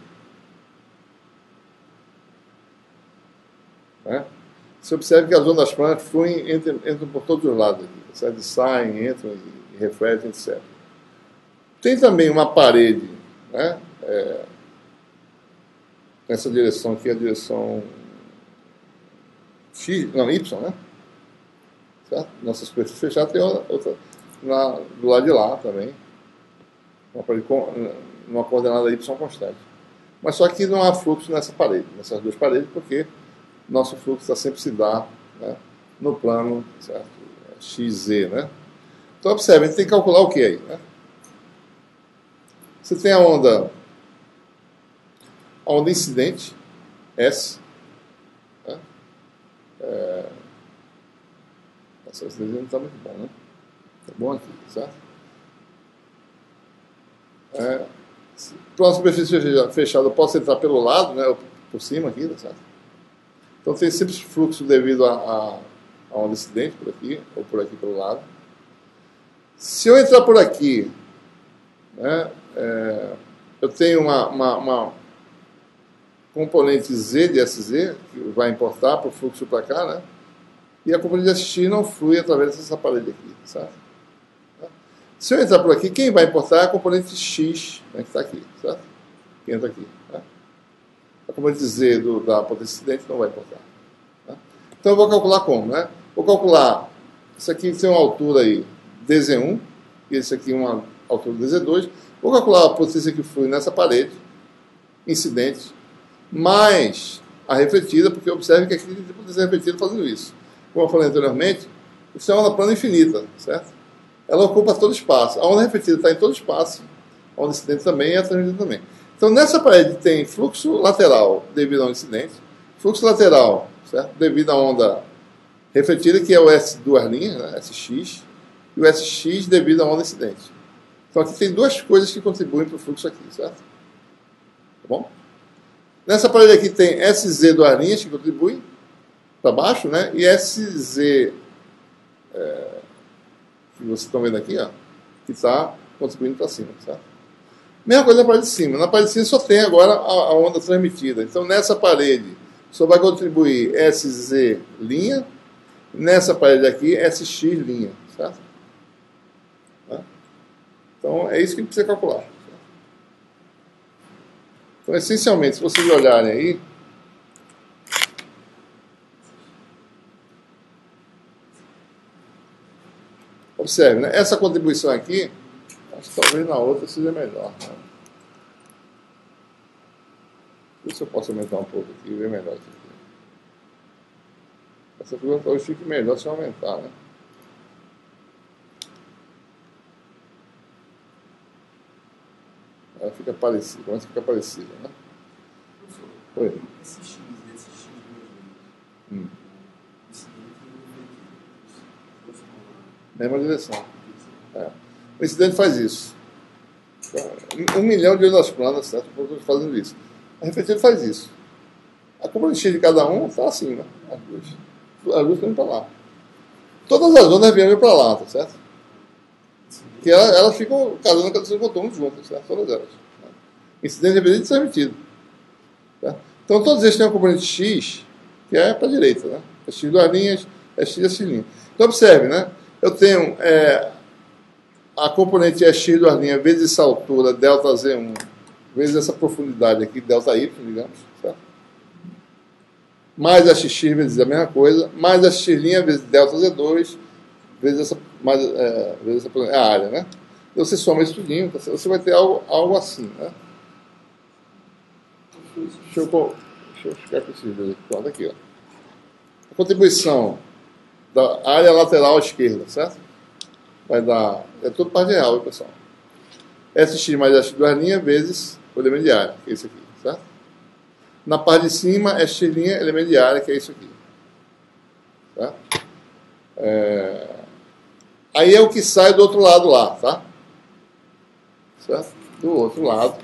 [SPEAKER 1] Né? Você observa que as ondas planas fluem, entram por todos os lados aqui, certo? Saem, entram e refletem, etc. Tem também uma parede, né? Nessa direção aqui, a direção X, não, Y, né? Certo? Nossa superfície fechada tem outra do lado de lá também. Uma coordenada Y constante. Mas só que não há fluxo nessas duas paredes, porque nosso fluxo está sempre se dá, né, no plano, certo? XZ, né? Então, observe, a gente tem que calcular o que aí, né? Você tem a onda incidente, S, né? Essa desenho não está muito bom, né? Tá bom aqui, certo? Para uma superfície fechada, eu posso entrar pelo lado, né, ou por cima aqui, tá certo? Então tem sempre fluxo devido a onda incidente por aqui, ou por aqui pelo lado. Se eu entrar por aqui, né, eu tenho uma componente Z de SZ, que vai importar para o fluxo para cá, né? E a componente SX não flui através dessa parede aqui, certo? Se eu entrar por aqui, quem vai importar é a componente X, né, que está aqui, certo? Que entra aqui. Né? A componente Z da potência incidente não vai importar. Né? Então eu vou calcular como, né? Vou calcular, isso aqui tem uma altura aí, dz1, e esse aqui uma altura dz2. Vou calcular a potência que flui nessa parede, incidente, mais a refletida, porque observe que aqui tem potência refletida fazendo isso. Como eu falei anteriormente, isso é uma onda plana infinita, certo? Ela ocupa todo o espaço. A onda refletida está em todo o espaço, a onda incidente também e a transmitida também. Então, nessa parede tem fluxo lateral devido ao incidente, fluxo lateral, certo? Devido à onda refletida, que é o S duas linhas, né? SX, e o SX devido à onda incidente. Então, aqui tem duas coisas que contribuem para o fluxo aqui, certo? Tá bom? Nessa parede aqui tem SZ duas linhas que contribuem para baixo, né? E SZ, que vocês estão vendo aqui, ó, que está contribuindo para cima, certo? Mesma coisa na parede de cima. Na parede de cima só tem agora a onda transmitida. Então, nessa parede, só vai contribuir SZ linha, nessa parede aqui, SX linha, certo? Então, é isso que precisa calcular. Então, essencialmente, se vocês olharem aí, observe, né? Essa contribuição aqui, acho que talvez na outra seja melhor. Né? Deixa eu ver se eu posso aumentar um pouco aqui e ver melhor isso aqui. Essa figura talvez fique melhor se eu aumentar, né? Ela fica parecida, começa a ficar parecida, né? Oi.
[SPEAKER 2] Esse X
[SPEAKER 1] Mesma direção. O incidente faz isso. 1 milhão de ondas planas, certo? Fazendo isso. A refletida faz isso. A componente X de cada um está assim, né? As duas estão indo para lá. Todas as ondas viajam para lá, tá certo? Que elas ficam casando com os contornos juntas, certo? Todas elas. Né? Incidente repetido e transmitido. Certo? Então todos eles têm uma componente X, que é para a direita, né? É X duas linhas, é X linha. Então observe, né? Eu tenho a componente é X duas linhas vezes essa altura, delta Z1, vezes essa profundidade aqui, delta Y, digamos, certo? Mais a XX vezes a mesma coisa, mais a X' vezes delta Z2, vezes essa, vezes essa a área, né? Então você soma isso tudinho, você vai ter algo assim, né? Deixa eu ficar com esses dois aqui, pronto, aqui, ó. A contribuição da área lateral à esquerda, certo? Vai dar, é tudo parte real, hein, pessoal? SX mais SX duas linhas vezes o elemento de área, que é isso aqui, certo? Na parte de cima, SX linha, elemento de área, que é isso aqui. Certo? Aí é o que sai do outro lado lá, tá? Certo? Do outro lado.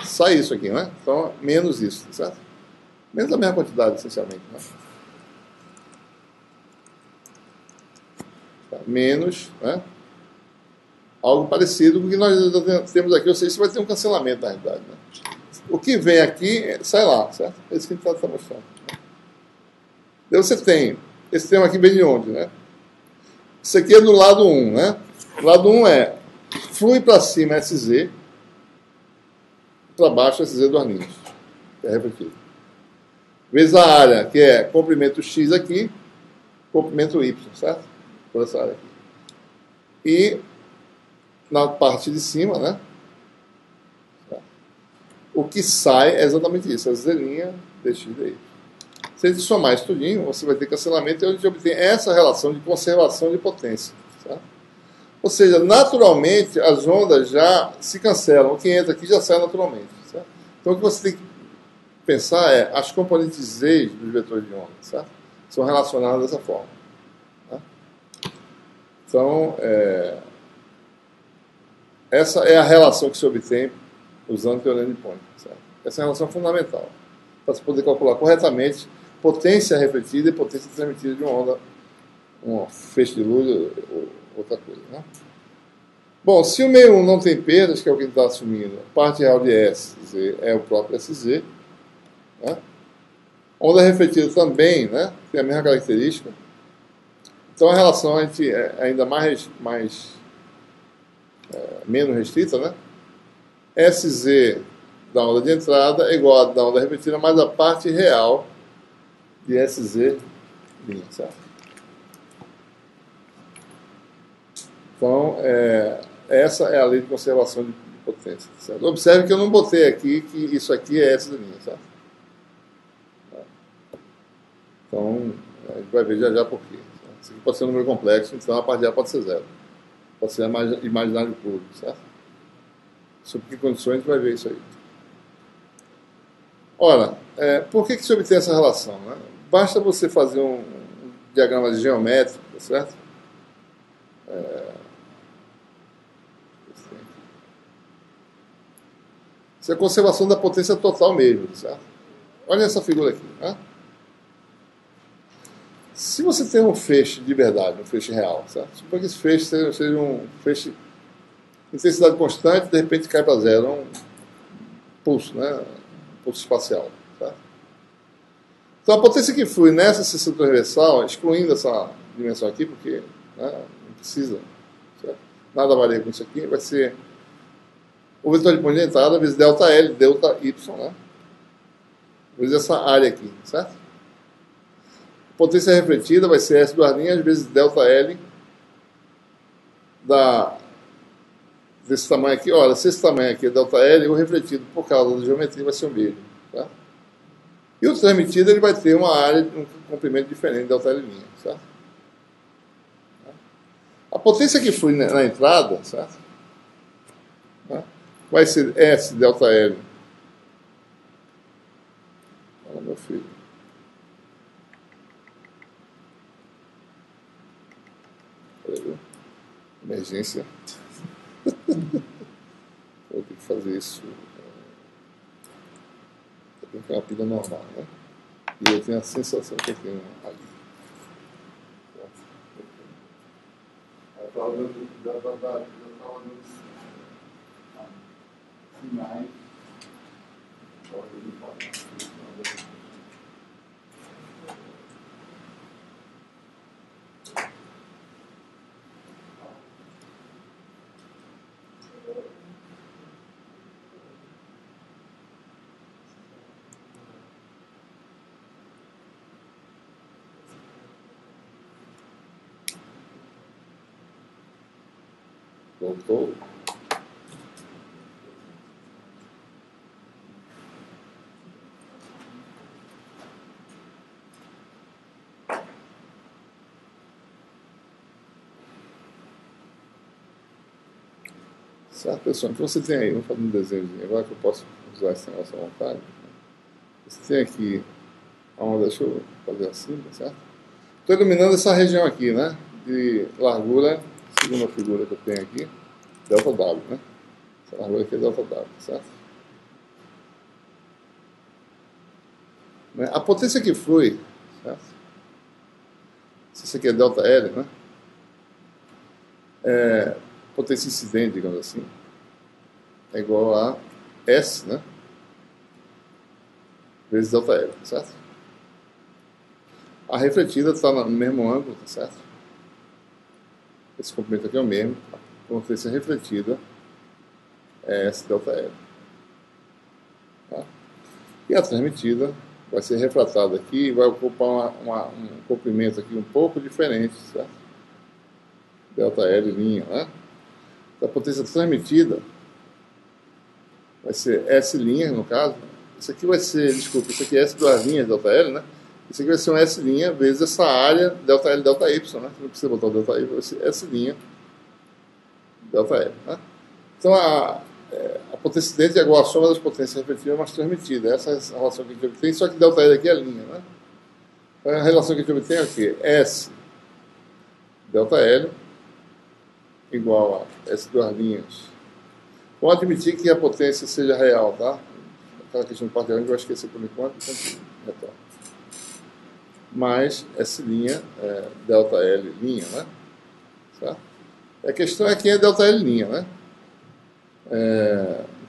[SPEAKER 1] Sai isso aqui, né? Então, menos isso, certo? Menos a mesma quantidade, essencialmente, né? Menos, né? Algo parecido com o que nós temos aqui, ou seja, isso vai ter um cancelamento na realidade, né? O que vem aqui, sai lá, certo? É isso que a gente está mostrando. Daí você tem, esse termo aqui vem de onde, né? Isso aqui é do lado 1, né? O lado 1 é, flui para cima SZ, para baixo SZ duas linhas, que é repetido. Vezes a área, que é comprimento X aqui, comprimento Y, certo? Por essa área aqui. E na parte de cima, né? O que sai é exatamente isso, a zelinha dx daí. Se a gente somar isso tudinho, você vai ter cancelamento e a gente obtém essa relação de conservação de potência. Certo? Ou seja, naturalmente as ondas já se cancelam, o que entra aqui já sai naturalmente. Certo? Então o que você tem que pensar é as componentes Z dos vetores de onda. Certo? são relacionadas dessa forma. Né? Então, essa é a relação que se obtém usando o teorema de Point. Certo? Essa é a relação fundamental para se poder calcular corretamente potência refletida e potência transmitida de uma onda, um feixe de luz ou outra coisa. Né? Bom, se o meio 1 não tem perdas, que é o que ele está assumindo, a parte real de SZ é o próprio SZ, né? Onda refletida também, né, tem a mesma característica. Então a relação é ainda menos restrita, né? SZ da onda de entrada é igual a da onda refletida mais a parte real de SZ linha, certo? Então, essa é a lei de conservação de potência, certo? Observe que eu não botei aqui que isso aqui é S linha, certo? Então, a gente vai ver já por quê. Isso aqui pode ser um número complexo, então a parte de A pode ser zero. Pode ser imaginário puro, certo? Sob que condições a gente vai ver isso aí. Ora, por que se obtém essa relação? Né? Basta você fazer um diagrama geométrico, certo? Isso é a conservação da potência total mesmo, certo? Olha essa figura aqui, né? Se você tem um feixe de verdade, um feixe real, certo? Suponha que esse feixe seja um feixe de intensidade constante, de repente cai para zero, é um pulso, né? Um pulso espacial, certo? Então a potência que flui nessa seção transversal, excluindo essa dimensão aqui, porque não precisa, certo? Nada varia com isso aqui, vai ser o vetor de ponto de entrada vezes delta L, delta Y, né? Vezes essa área aqui, certo? Potência refletida vai ser S duas linhas vezes delta L desse tamanho aqui. Olha, se esse tamanho aqui é delta L, o refletido por causa da geometria vai ser o mesmo. Tá? E o transmitido ele vai ter uma área, um comprimento diferente de delta L linha. Certo? A potência que flui na entrada, certo? Vai ser S delta L. Olha, meu filho. Emergência. Vou ter que fazer isso. Eu tenho que uma pilha normal, né? E eu tenho a sensação que eu tenho ali. Eu estava dando sinais. Voltou. Certo, pessoal? Então você tem aí, vamos fazer um desenho agora que eu posso usar esse negócio à vontade. Você tem aqui a onda, deixa eu fazer assim, certo? Estou iluminando essa região aqui, né? De largura, segunda figura que eu tenho aqui, delta W, né? Essa largura aqui é delta W, certo? A potência que flui, certo? Se isso aqui é delta L, né? Potência incidente, digamos assim, é igual a S, né? Vezes delta L, certo? A refletida está no mesmo ângulo, tá certo? Esse comprimento aqui é o mesmo. A potência refletida é S delta L. Tá? E a transmitida vai ser refratada aqui e vai ocupar um comprimento aqui um pouco diferente, certo? Delta L linha, né? A potência transmitida vai ser S linha, no caso. Isso aqui vai ser, desculpa, isso aqui é S duas linhas delta L, né? Isso aqui vai ser um S linha vezes essa área delta L delta Y, né? Não precisa botar o delta Y, vai ser S linha delta L, né? Então a potência incidente é igual à soma das potências refletivas mais transmitidas. Essa é a relação que a gente tem, só que delta L aqui é linha, né? A relação que a gente obtém é o quê? S delta L igual a S duas linhas. Vamos admitir que a potência seja real, tá? Aquela questão de parte de eu vou esquecer por enquanto, então retorno. Mais S', delta L', né? Certo? A questão é quem é delta L', né?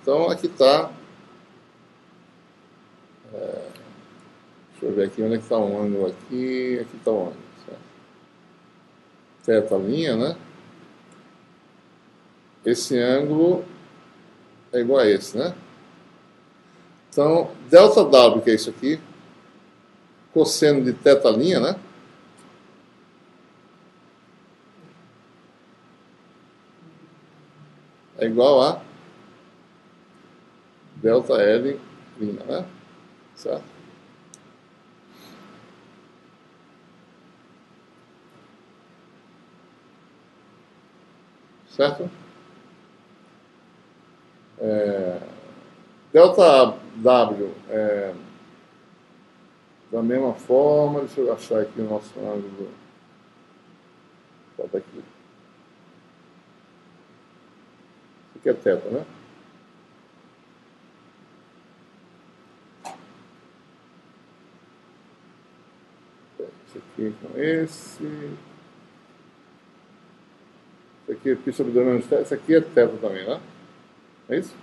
[SPEAKER 1] Então aqui está. Deixa eu ver aqui onde é que está um ângulo aqui. Aqui está um ângulo. Certo? Θ', né? Esse ângulo é igual a esse, né? Então, delta W, que é isso aqui, cosseno de θ', né? É igual a delta L', né? Certo? Certo? Delta W da mesma forma, deixa eu achar aqui o nosso ângulo. Falta aqui. Isso aqui é θ, né? Esse aqui com esse. Esse aqui é pi sobre 2 menos θ. Esse aqui é θ também, né? É isso?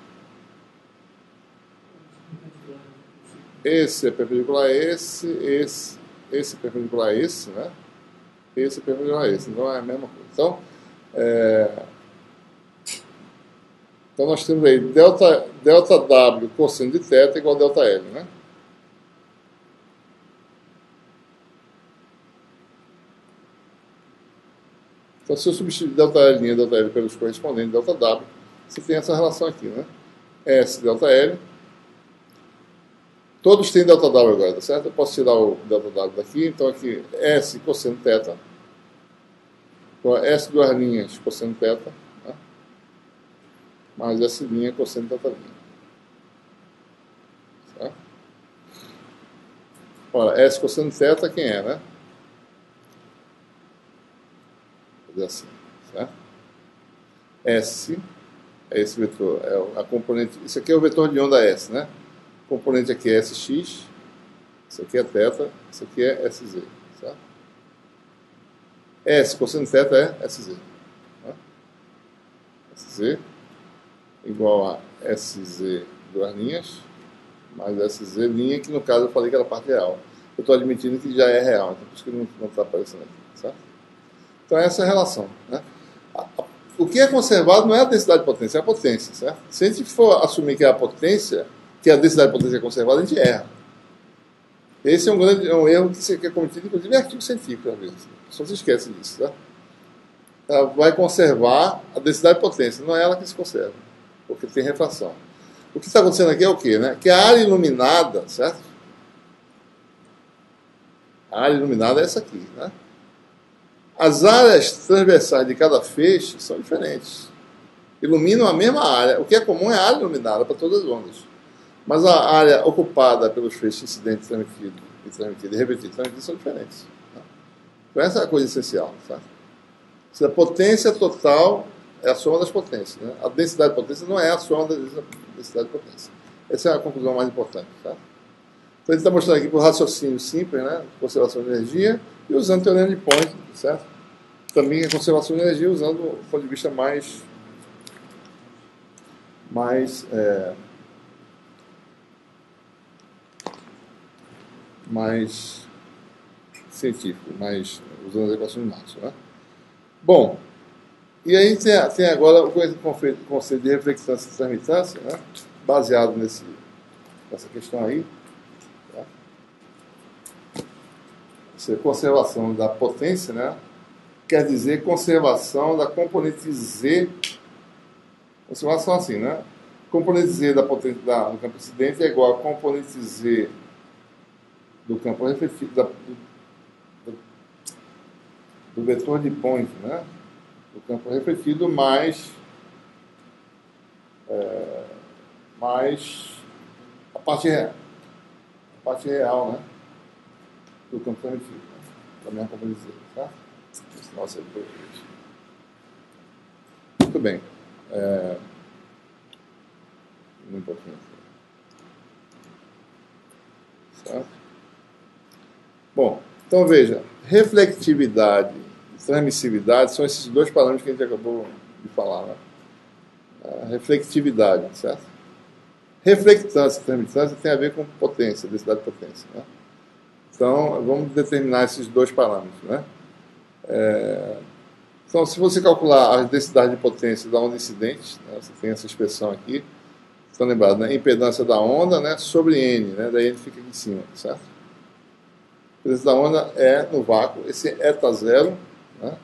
[SPEAKER 1] Esse é perpendicular a esse é perpendicular a esse, né? Esse é perpendicular a esse. Então é a mesma coisa. Então nós temos aí delta W cosseno de θ igual a delta L, né? Então se eu substituir delta L' e delta L pelos correspondentes delta W, você tem essa relação aqui, né? S delta L. Todos têm delta W agora, tá certo? Eu posso tirar o delta W daqui, então aqui S cosseno θ. Então S duas linhas cosseno θ, né? Mais S' cosseno θ'. Certo? Ora, S cosseno θ quem é, né? Vou fazer assim, certo? S é esse vetor, é a componente, isso aqui é o vetor de onda S, né? O componente aqui é SX, isso aqui é θ, isso aqui é SZ, certo? S cosseno θ é SZ. Né? SZ igual a SZ duas linhas, mais SZ', que no caso eu falei que era parte real. Eu estou admitindo que já é real, então por isso que não está aparecendo aqui, certo? Então essa é a relação, né? O que é conservado não é a densidade de potência, é a potência, certo? Se a gente for assumir que é a potência, que a densidade de potência é conservada, a gente erra. Esse é um erro que é cometido, inclusive, em artigo científico, às vezes. A pessoa se esquece disso, tá? Ela vai conservar a densidade de potência, não é ela que se conserva, porque tem refração. O que está acontecendo aqui é o quê, né? Que a área iluminada, certo? A área iluminada é essa aqui, né? As áreas transversais de cada feixe são diferentes. Iluminam a mesma área. O que é comum é a área iluminada para todas as ondas. Mas a área ocupada pelos feixes incidente, transmitido e repetido são diferentes. Tá? Então essa é a coisa essencial. Tá? Se a potência total é a soma das potências. Né? A densidade de potência não é a soma da densidade de potência. Essa é a conclusão mais importante. Tá? Então ele está mostrando aqui por raciocínio simples, né? Conservação de energia, e usando o teorema de Point, certo? Também a conservação de energia usando o ponto de vista mais científico, mais usando as equações de Maxwell, né? Bom, e aí tem agora o conceito de reflectância e transmitância, né? Baseado nessa questão aí. Tá? Essa conservação da potência, né? Quer dizer conservação da componente Z. Conservação assim, né? Componente Z da potência do campo incidente é igual a componente Z do campo refletido, do vetor de Point, né? Do campo refletido mais a parte real, né? do campo transmitido, né? Também é como dizer, tá? Esse nosso é depois. Muito bem. Um pouquinho aqui. Certo? Bom, então veja, reflectividade e transmissividade são esses dois parâmetros que a gente acabou de falar, né? A reflectividade, certo? Reflectância e transmitância tem a ver com potência, densidade de potência, né? Então, vamos determinar esses dois parâmetros, né? Então, se você calcular a densidade de potência da onda incidente, né, você tem essa expressão aqui, estão lembrados, né? Impedância da onda, né, sobre N, né? Daí ele fica aqui em cima, certo? A impedância da onda é no vácuo, esse eta zero, né?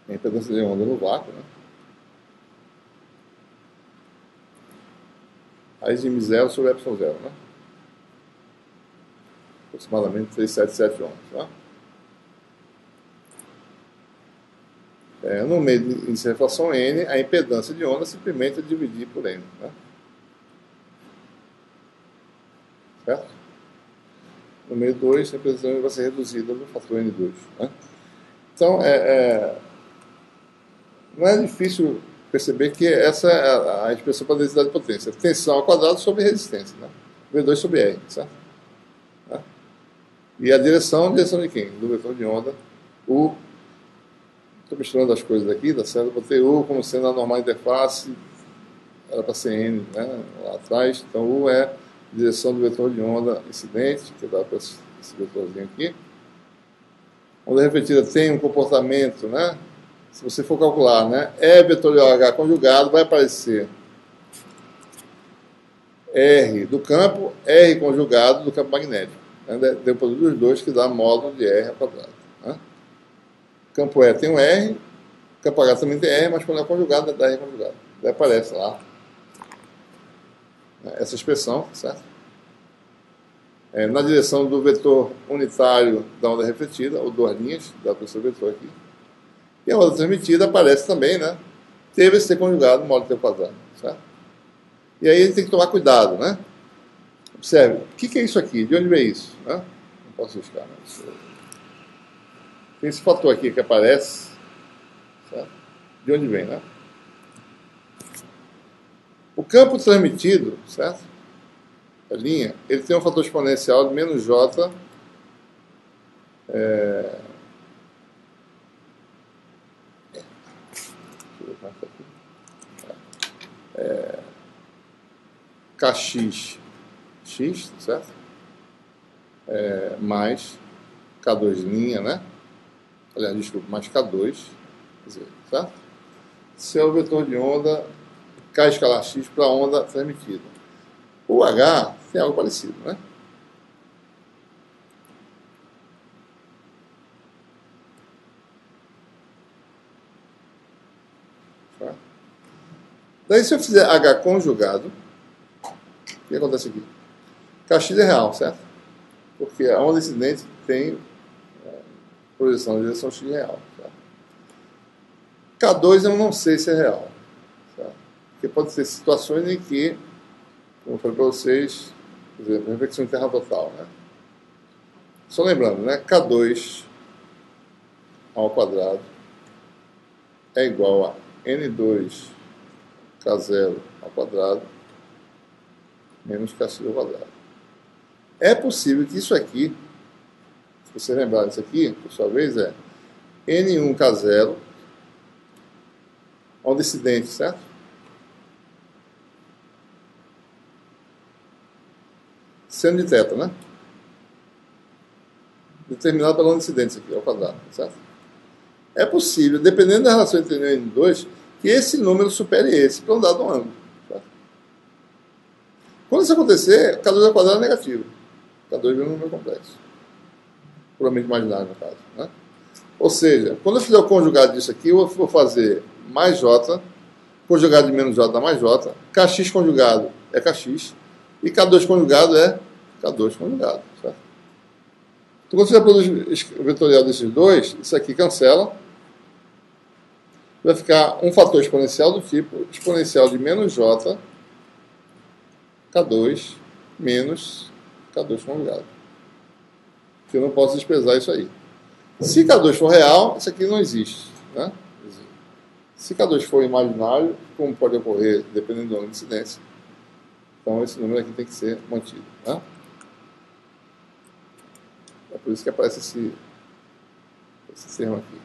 [SPEAKER 1] A impedância de onda no vácuo, né? Raiz de M0 sobre epsilon zero, né? Aproximadamente 377 ohms, tá? No meio de índice de refração N, a impedância de onda simplesmente é dividir por N, né? Certo? No meio 2, a impedância vai ser reduzida do fator N2, né? Então, não é difícil perceber que essa é a expressão para a densidade de potência. Tensão ao quadrado sobre resistência, né? V2 sobre R, certo? E a direção de quem? Do vetor de onda, U. Estou misturando as coisas aqui, tá certo? Eu botei U como sendo a normal interface, era para ser N, né? Lá atrás. Então, U é a direção do vetor de onda incidente, que dá para esse vetorzinho aqui. Onda refletida tem um comportamento, né? Se você for calcular, né? E vetorial H conjugado, vai aparecer R do campo, R conjugado do campo magnético. Né? Deu o produto dos dois, que dá módulo de R ao quadrado. Né? Campo E tem um R, campo H também tem R, mas quando é conjugado, dá R conjugado. Daí aparece lá, né, essa expressão, certo? Na direção do vetor unitário da onda refletida, ou duas linhas, dá para o seu vetor aqui. E a onda transmitida aparece também, né? Teve esse conjugado, módulo T ao quadrado, certo? E aí ele tem que tomar cuidado, né? Observe, o que é isso aqui? De onde vem isso? Né? Não posso buscar, né? Tem esse fator aqui que aparece, certo? De onde vem, né? O campo transmitido, certo? A linha, ele tem um fator exponencial de menos J Kx x, certo? Mais K2 linha, né? Aliás, desculpa, mais K2, quer dizer, certo? Esse é o vetor de onda K escalar x para a onda transmitida. O H tem algo parecido, né? Certo? Daí, se eu fizer H conjugado, o que acontece aqui? Kx é real, certo? Porque a onda incidente tem projeção de direção x real. Certo? K2 eu não sei se é real. Certo? Porque pode ser situações em que, como eu falei para vocês, por exemplo, reflexão interna total, né? Só lembrando, né? K2 ao quadrado é igual a N2 K0 ao quadrado menos Kx ao quadrado. É possível que isso aqui, se você lembrar disso aqui, por sua vez, é N1K0 onda incidente, certo? Seno de θ, né? Determinado pela onda incidente aqui, ao quadrado, certo? É possível, dependendo da relação entre N1 e N2, que esse número supere esse para um dado ângulo. Certo? Quando isso acontecer, K2 ao quadrado é negativo. K2 é um número complexo. Puramente imaginário, no caso. Né? Ou seja, quando eu fizer o conjugado disso aqui, eu vou fazer mais J, conjugado de menos J dá mais J, Kx conjugado é Kx, e K2 conjugado é K2 conjugado. Certo? Então, quando você produz o vetorial desses dois, isso aqui cancela. Vai ficar um fator exponencial do tipo exponencial de menos J, K2 menos K2 conjugado. Que eu não posso desprezar isso aí. Se K2 for real, isso aqui não existe, né? Se K2 for imaginário, como pode ocorrer dependendo do ângulo de incidência, então esse número aqui tem que ser mantido, né? É por isso que aparece esse termo aqui.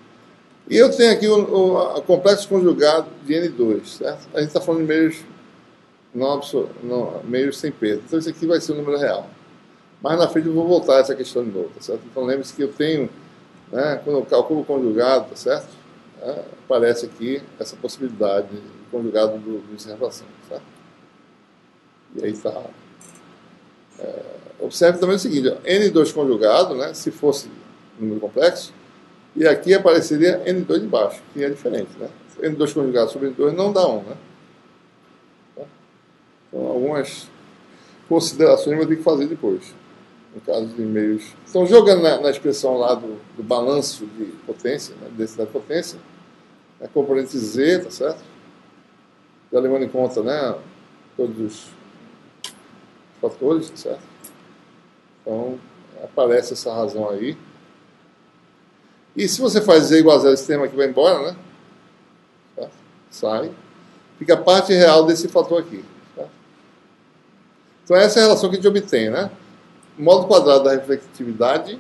[SPEAKER 1] E eu tenho aqui o complexo conjugado de N2, certo? A gente está falando de meios, meios sem perda. Então isso aqui vai ser o número real. Mais na frente eu vou voltar a essa questão de novo, tá certo? Então lembre-se que eu tenho, né, quando eu calculo o conjugado, tá certo? Aparece aqui essa possibilidade de conjugado do observação, certo? E aí está. Observe também o seguinte, ó, N2 conjugado, né, se fosse número complexo, e aqui apareceria N2 embaixo, que é diferente, né? N2 conjugado sobre N2 não dá 1, né? Então, algumas considerações eu vou ter que fazer depois, no caso de meios. Então, jogando na expressão lá do balanço de potência, né, densidade de potência, a componente Z, tá certo? Já levando em conta, né, todos os fatores, tá certo? Então, aparece essa razão aí. E se você faz Z igual a zero, esse termo aqui vai embora, né? Certo? Sai. Fica a parte real desse fator aqui. Certo? Então, essa é a relação que a gente obtém, né? Módulo quadrado da reflectividade,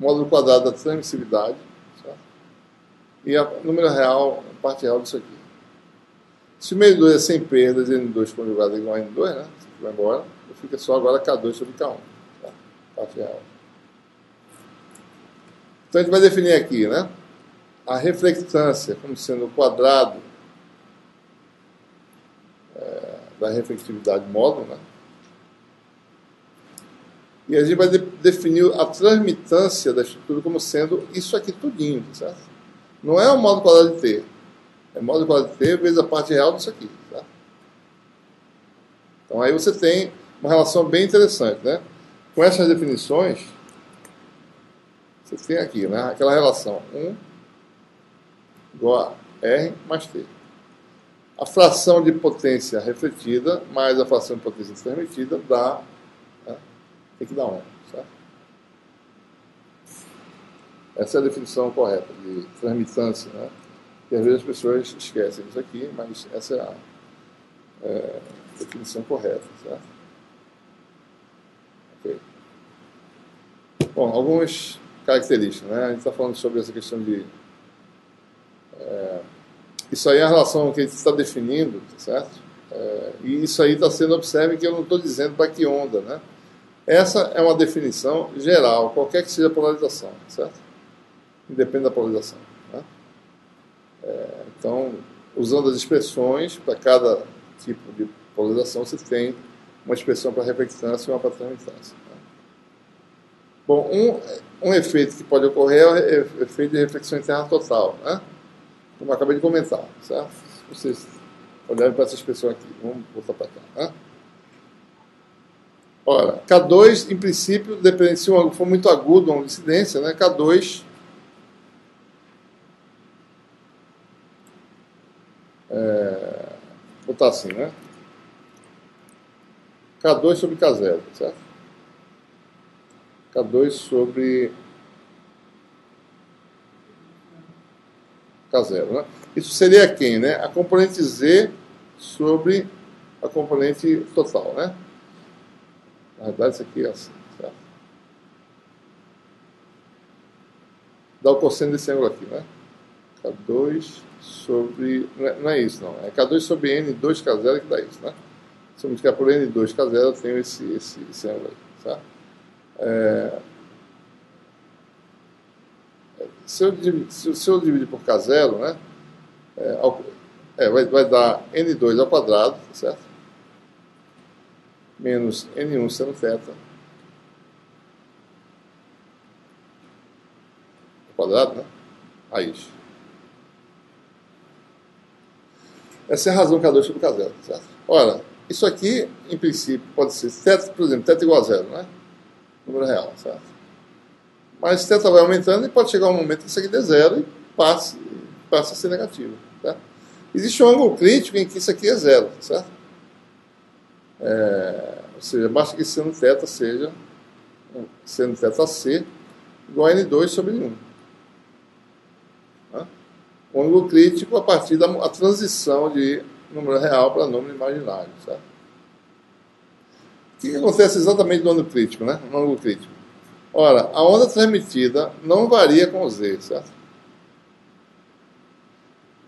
[SPEAKER 1] módulo quadrado da transmissividade, certo? E o número real, a parte real disso aqui. Se o meio 2 é sem perdas, N2 conjugado é igual a N2, né? Vai embora. Fica só agora K2 sobre K1. Tá? Parte real. Então a gente vai definir aqui, né? A reflectância como sendo o quadrado da reflectividade módulo, né? E a gente vai definir a transmitância da estrutura como sendo isso aqui tudinho, certo? Não é o módulo quadrado de T. É o módulo quadrado de T vezes a parte real disso aqui, tá? Então aí você tem uma relação bem interessante, né? Com essas definições, você tem aqui, né? Aquela relação 1 igual a R mais T. A fração de potência refletida mais a fração de potência transmitida dá, né? Tem que dar 1, certo? Essa é a definição correta de transmitância, né? E às vezes as pessoas esquecem disso aqui, mas essa é a definição correta, certo? Ok. Bom, algumas características, né? A gente está falando sobre essa questão de... isso aí é a relação que a gente está definindo, certo? E isso aí está sendo, observe que eu não estou dizendo para que onda, né? Essa é uma definição geral, qualquer que seja a polarização, certo? Independe da polarização, né? Então, usando as expressões, para cada tipo de polarização, você tem uma expressão para reflectância e uma para transmitância. Né? Bom, um efeito que pode ocorrer é o efeito de reflexão interna total, né? Como eu acabei de comentar, certo? Se vocês olharem para essa expressão aqui, vamos voltar para cá, né? Ora, K2, em princípio, depende se o ângulo for muito agudo, uma incidência, né? K2 vou botar assim, né? K2 sobre K0, certo? K2 sobre K0, né? Isso seria quem, né? A componente Z sobre a componente total, né? Na verdade, isso aqui é assim, certo? Dá o cosseno desse ângulo aqui, né? K2 sobre... Não é isso, não. É K2 sobre N2 K0 que dá isso, né? Se eu multiplicar por N2 K0, eu tenho esse ângulo aí, certo? Se eu dividir por K0, né? Vai dar N2 ao quadrado, certo? Menos N1 seno θ ao quadrado, né? Raiz. Essa é a razão K2 sobre K0, certo? Ora, isso aqui, em princípio, pode ser θ, por exemplo, θ igual a 0, né? Número real, certo? Mas θ vai aumentando e pode chegar um momento que isso aqui dê 0 e passa a ser negativo, certo? Existe um ângulo crítico em que isso aqui é 0, certo? Ou seja, basta que seno θ seja seno θc igual a N2 sobre N1. Né? O ângulo crítico a partir da transição de número real para número imaginário. Certo? O que acontece exatamente no ângulo crítico? Né? No ângulo crítico. Ora, a onda transmitida não varia com o Z, certo?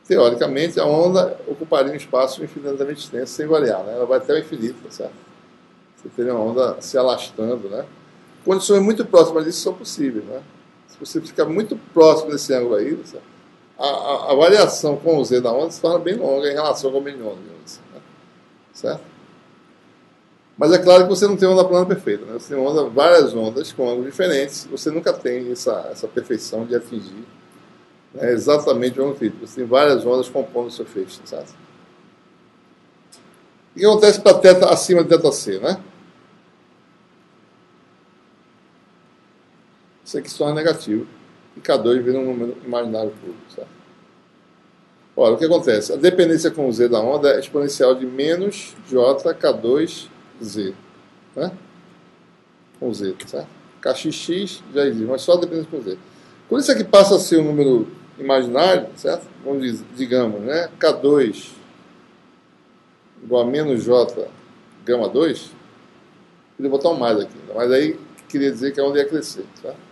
[SPEAKER 1] Teoricamente, a onda ocuparia um espaço infinitamente extenso sem variar, né? Ela vai até o infinito, certo? Você teria uma onda se alastrando, né? Condições muito próximas disso são possíveis, né? Se você ficar muito próximo desse ângulo aí, a variação com o Z da onda se torna bem longa em relação ao minion, assim, né? Certo? Mas é claro que você não tem onda plana perfeita, né? Você tem várias ondas com ângulos diferentes, você nunca tem essa perfeição de atingir, né, exatamente o ângulo crítico. Você tem várias ondas compondo o seu feixe, certo? O que acontece para θ acima de θc, né? Isso aqui se torna negativo e K2 vira um número imaginário puro, certo? Ora, o que acontece? A dependência com o Z da onda é exponencial de menos JK2Z, né? Com Z, certo? KXX já existe, mas só a dependência com Z. Quando isso aqui passa a ser um número imaginário, certo? Vamos dizer, digamos, né? K2 igual a menos J gama 2, eu vou botar um mais aqui, mas aí queria dizer que a onda ia crescer, certo?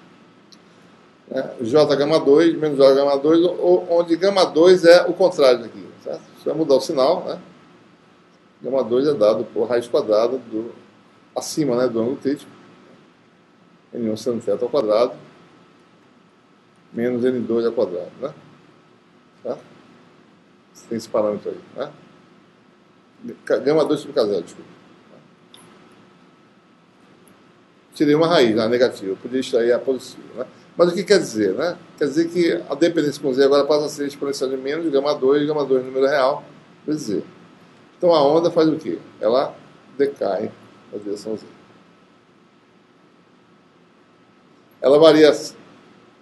[SPEAKER 1] J gama 2 menos J gama 2, onde gama 2 é o contrário daqui, certo? Você vai mudar o sinal, né? Gama 2 é dado por raiz quadrada acima, né, do ângulo crítico, N1 seno θ ao quadrado, menos N2 ao quadrado, né? Tá? Você tem esse parâmetro aí, né? Gama 2 sobre K0, desculpa. Tirei uma raiz, a negativa, podia extrair a positiva, né? Mas o que quer dizer, né? Quer dizer que a dependência com Z agora passa a ser exponencial de menos gama 2 número real, vezes Z. Então a onda faz o quê? Ela decai na direção Z. Ela varia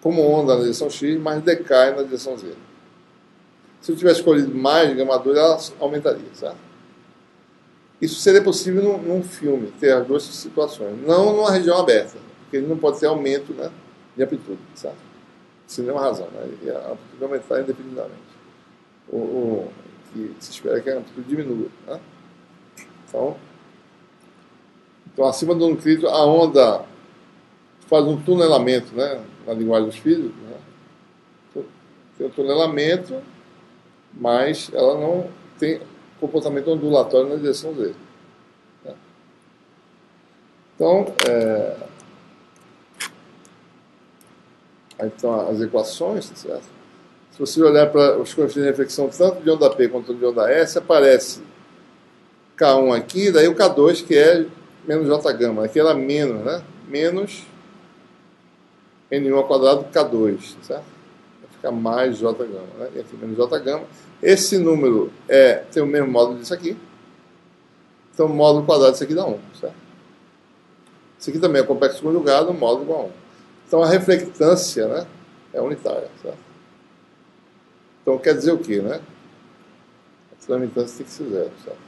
[SPEAKER 1] como onda na direção X, mas decai na direção Z. Se eu tivesse escolhido mais gama 2, ela aumentaria, certo? Isso seria possível num filme, ter as duas situações. Não numa região aberta, porque ele não pode ter aumento, né, de amplitude, certo? Sem nenhuma razão, né? E a amplitude vai aumentar indefinidamente. O que se espera é que a amplitude diminua, né? Então, acima do ângulo crítico, a onda faz um tunelamento, né, na linguagem dos físicos, né? Tem um tunelamento, mas ela não tem comportamento ondulatório na direção Z, né? Então, as equações, certo? Se você olhar para os coeficientes de reflexão tanto de onda P quanto de onda S, aparece K1 aqui, daí o K2 que é menos J gama, aqui ela menos, né? Menos N1 ao quadrado K2, certo? Vai ficar mais J gama, né? E aqui menos J gama. Esse número tem o mesmo módulo disso aqui. Então, o módulo quadrado disso aqui dá 1, certo? Isso aqui também é complexo conjugado, módulo igual a 1. Então, a reflectância, né, é unitária, certo? Então, quer dizer o quê, né? A transmitância tem que ser zero, certo?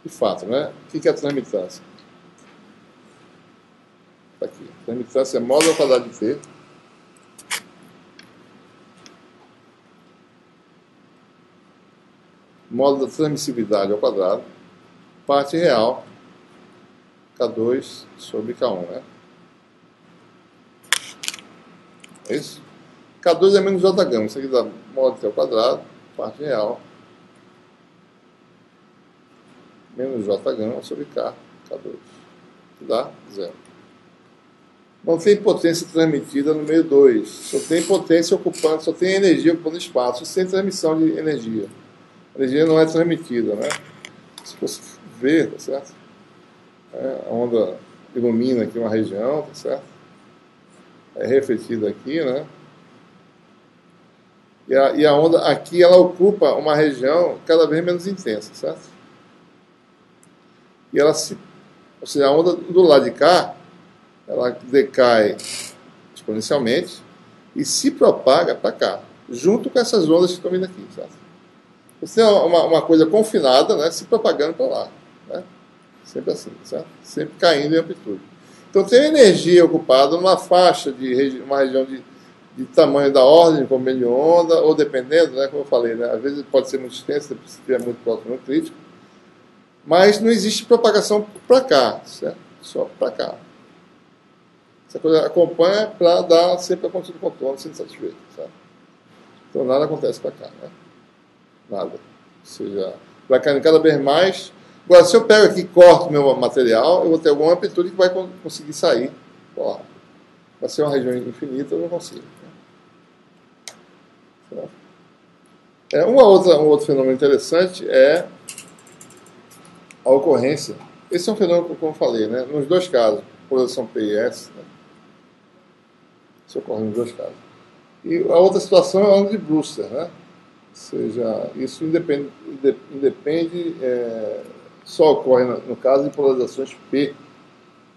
[SPEAKER 1] De fato, né? O que é a transmitância? Está aqui. A transmitância é módulo ao quadrado de T módulo da transmissibilidade ao quadrado, parte real, K2 sobre K1, né? É isso? K2 é menos J gama, isso aqui dá módulo T ao quadrado, parte real, menos J gama sobre K, K2, que dá zero. Não tem potência transmitida no meio 2, só tem potência ocupando, só tem energia ocupando espaço, sem transmissão de energia. A energia não é transmitida, né? Se você ver, tá certo? A onda ilumina aqui uma região, tá certo? É refletida aqui, né? E a onda aqui, ela ocupa uma região cada vez menos intensa, certo? E ela ou seja, a onda do lado de cá, ela decai exponencialmente e se propaga para cá, junto com essas ondas que estão vindo aqui, certo? Você tem uma coisa confinada, né, se propagando para lá. Né? Sempre assim, certo? Sempre caindo em amplitude. Então tem energia ocupada numa faixa de uma região de tamanho da ordem, como meio de onda, ou dependendo, né, como eu falei, né, às vezes pode ser muito extenso, se estiver muito próximo do crítico, mas não existe propagação para cá, certo? Só para cá. Essa coisa acompanha para dar sempre a condição do contorno sendo satisfeito, certo? Então nada acontece para cá, né? Nada. Ou seja, vai caindo cada vez mais. Agora, se eu pego aqui e corto o meu material, eu vou ter alguma amplitude que vai conseguir sair. Ó, vai ser uma região infinita, eu não consigo. Um outro fenômeno interessante é a ocorrência. Esse é um fenômeno, como eu falei, né? Nos dois casos, polarização P e S, né? Isso ocorre nos dois casos. E a outra situação é a onda de Brewster, né? Ou seja, isso só ocorre no caso de polarizações P.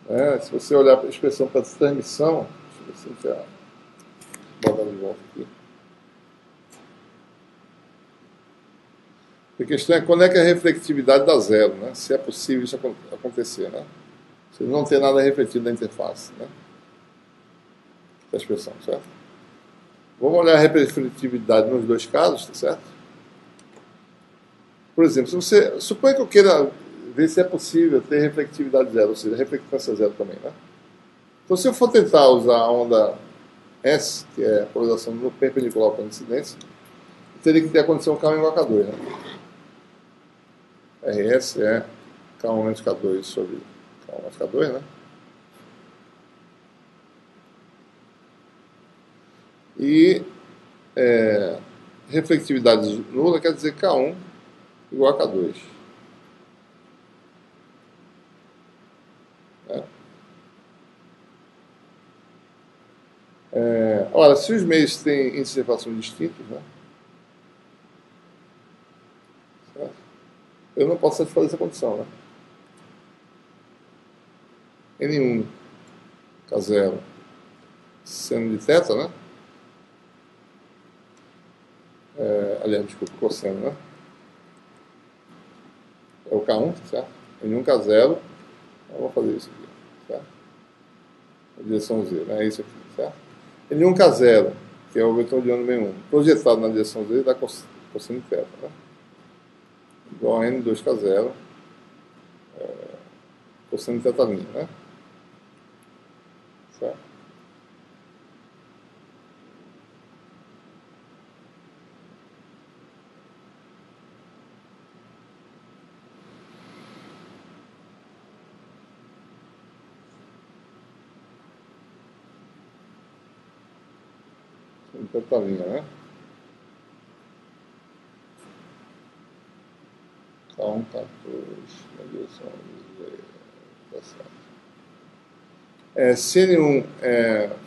[SPEAKER 1] Né? Se você olhar para a expressão para transmissão, deixa eu ver se eu botar de volta aqui. A questão é quando é que a reflectividade dá zero, né? Se é possível isso acontecer, né? Se não ter nada refletido na interface, né? Da expressão, certo? Vamos olhar a refletividade nos dois casos, tá certo? Por exemplo, se você supõe que eu queira ver se é possível ter reflectividade zero, ou seja, reflectância zero também, né? Então, se eu for tentar usar a onda S, que é a polarização no perpendicular para a incidência, eu teria que ter a condição K1 igual a K2, né? RS é K1 menos K2 sobre K1 mais K2, né? E reflectividade nula quer dizer K1 igual a K2. Ora, se os meios têm índices de refração distintos, né? Certo? Eu não posso satisfazer essa condição, né? N1 K0 seno de θ, né? Aliás, desculpa, cosseno, né? É o K1, certo? N1 K0, eu vou fazer isso aqui, certo? A direção Z, né? É isso aqui, certo? N1 K0, que é o vetor de ângulo M1, projetado na direção Z, dá cosseno de θ, né? Igual a N2 K0, cosseno de θ', né? Certo? Θ', né? K1, K2, na direção Z, tá certo. Se N1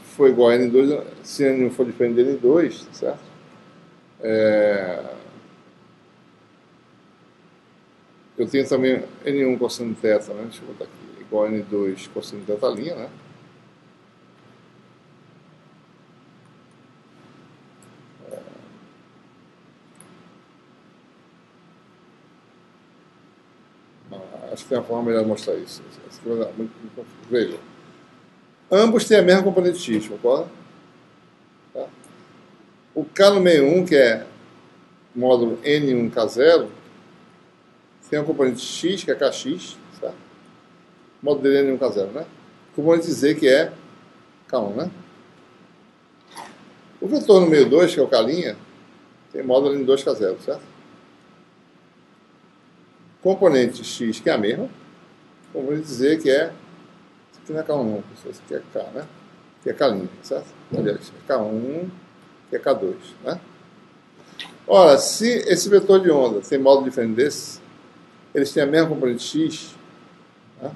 [SPEAKER 1] for igual a N2, se N1 for diferente de N2, tá certo? Eu tenho também N1 cosseno de θ, né? Deixa eu botar aqui, igual a N2 cosseno de θ', né? Acho que tem uma forma melhor de mostrar isso. Veja. Ambos têm a mesma componente x, concorda? Tá? O K no meio 1, que é módulo N1K0, tem a componente x, que é Kx, certo? O módulo dele é N1K0, né? O componente Z, que é K1, né? O vetor no meio 2, que é o K', tem módulo N2K0, certo? Componente x, que é a mesma. Componente Z, que é... Isso aqui não é K1 não, pessoal. Isso aqui é K, né? Que é K', certo? Aliás, é K1, que é K2, né? Ora, se esse vetor de onda tem módulo diferente desse, eles têm a mesma componente x, né?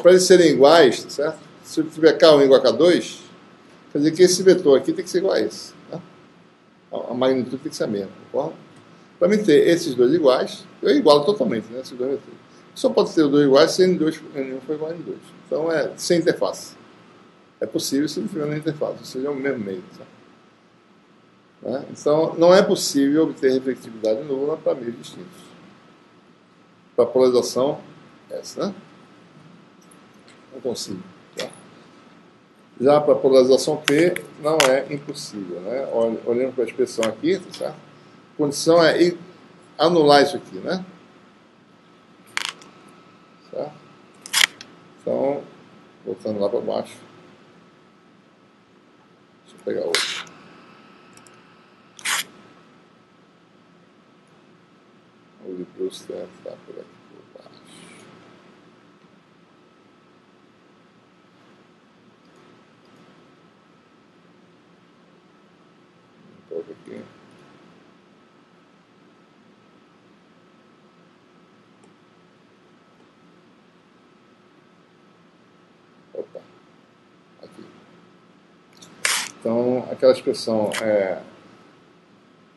[SPEAKER 1] Para eles serem iguais, certo? Se eu tiver K1 igual a K2, quer dizer que esse vetor aqui tem que ser igual a esse, né? A magnitude tem que ser a mesma, concorda? Para mim ter esses dois iguais, eu igualo totalmente, né? Esses dois vetores. Só pode ter os dois iguais se N1 for igual a N2. Então é sem interface. É possível se não tiver na interface, ou seja, é o mesmo meio. Sabe? Né? Então, não é possível obter refletividade nula para meios distintos. Para polarização S, né? Não consigo. Tá? Já para polarização P, não é impossível. Né? Olhando para a expressão aqui, tá certo? A condição é anular isso aqui, né? Certo? Então, voltando lá para baixo. Deixa eu pegar outro. O de Brewster está por aqui por baixo. Um pouco aqui. Opa. Aqui. Então, aquela expressão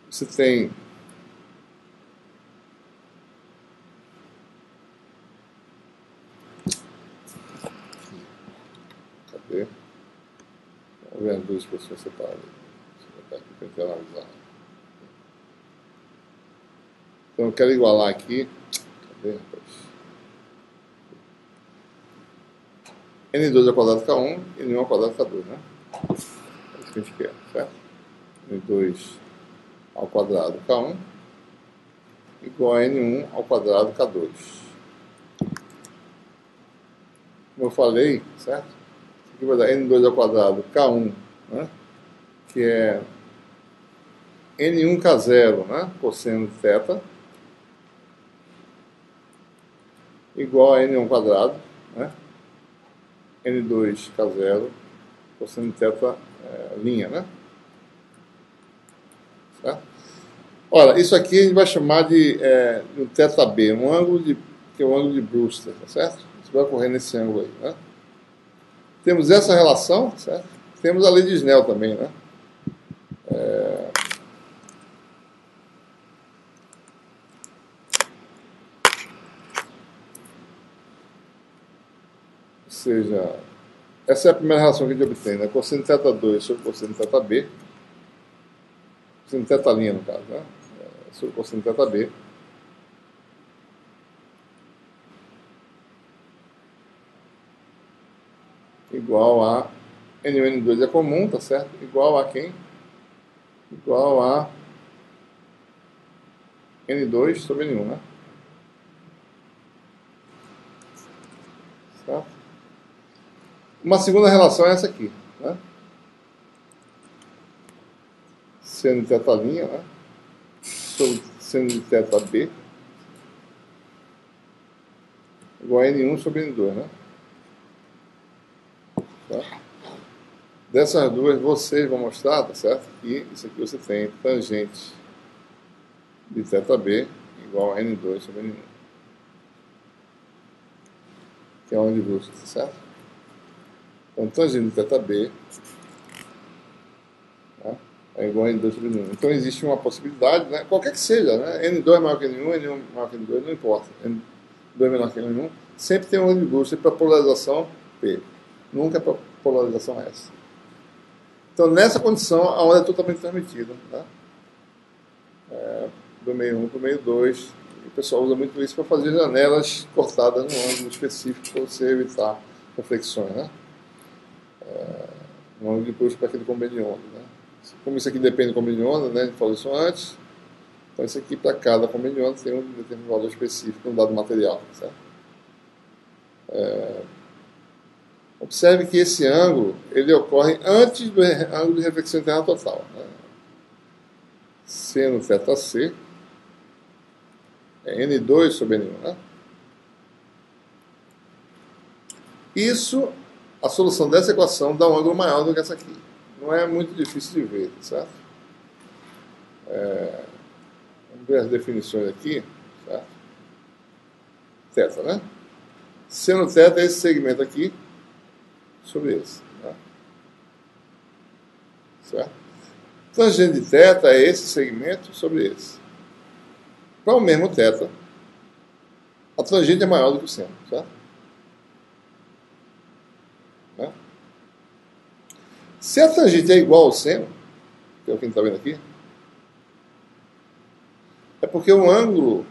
[SPEAKER 1] você tem cadê? Vamos ver as duas expressões separadas. Deixa eu botar aqui para gente analisar. Então, eu quero igualar aqui. Cadê, rapaz? N2 ao quadrado K1 e N1 ao quadrado K2, né? É isso que a gente quer, certo? N2 ao quadrado K1 igual a N1 ao quadrado K2. Como eu falei, certo? Aqui vai dar N2 ao quadrado K1, né? Que é N1K0, né? Cosseno de θ, igual a N1 quadrado, né? N2K0, cosseno de θ linha, né? Certo? Ora, isso aqui a gente vai chamar de um θB, um ângulo que é o ângulo de Brewster, tá certo? Isso vai ocorrer nesse ângulo aí, né? Temos essa relação, certo? Temos a lei de Snell também, né? Ou seja, essa é a primeira relação que a gente obtém, né? Cosseno de θ2 sobre cosseno de θB, cosseno de θ' no caso, né? Sobre cosseno de θB, igual a N1 N2 é comum, tá certo? Igual a quem? Igual a N2 sobre N1, né? Certo? Uma segunda relação é essa aqui, né? Seno de θ', né? Sobre seno de θB igual a N1 sobre N2, né? Tá? Dessas duas, vocês vão mostrar, tá certo? Que isso aqui você tem tangente de θB igual a N2 sobre N1. Que é onde Brewster, tá certo? Então, tangente de θB, né, é igual a N2 sobre N1. Então, existe uma possibilidade, né, qualquer que seja, né, N2 é maior que N1, N1 é maior que N2, não importa. N2 é menor que N1, sempre tem um ângulo de Brewster para polarização P, nunca para polarização S. Então, nessa condição, a onda é totalmente transmitida, né, do meio 1 para o meio 2. E o pessoal usa muito isso para fazer janelas cortadas num ângulo específico para você evitar reflexões, né? Um ângulo de Brewster para aquele combo de onda, né? Como isso aqui depende do combo de onda, né? A gente falou isso antes. Então, isso aqui para cada combo de onda tem um determinado valor específico, um dado material, certo? Observe que esse ângulo ele ocorre antes do ângulo de reflexão interna total, né? Seno θC é N2 sobre N1, né? Isso, a solução dessa equação dá um ângulo maior do que essa aqui. Não é muito difícil de ver, certo? Vamos ver as definições aqui, certo? Θ, né? Seno θ é esse segmento aqui sobre esse, né? Certo? Tangente de θ é esse segmento sobre esse. Para o mesmo θ, a tangente é maior do que o seno, certo? Né? Se a tangente é igual ao seno, que é o que a gente está vendo aqui, É porque o ângulo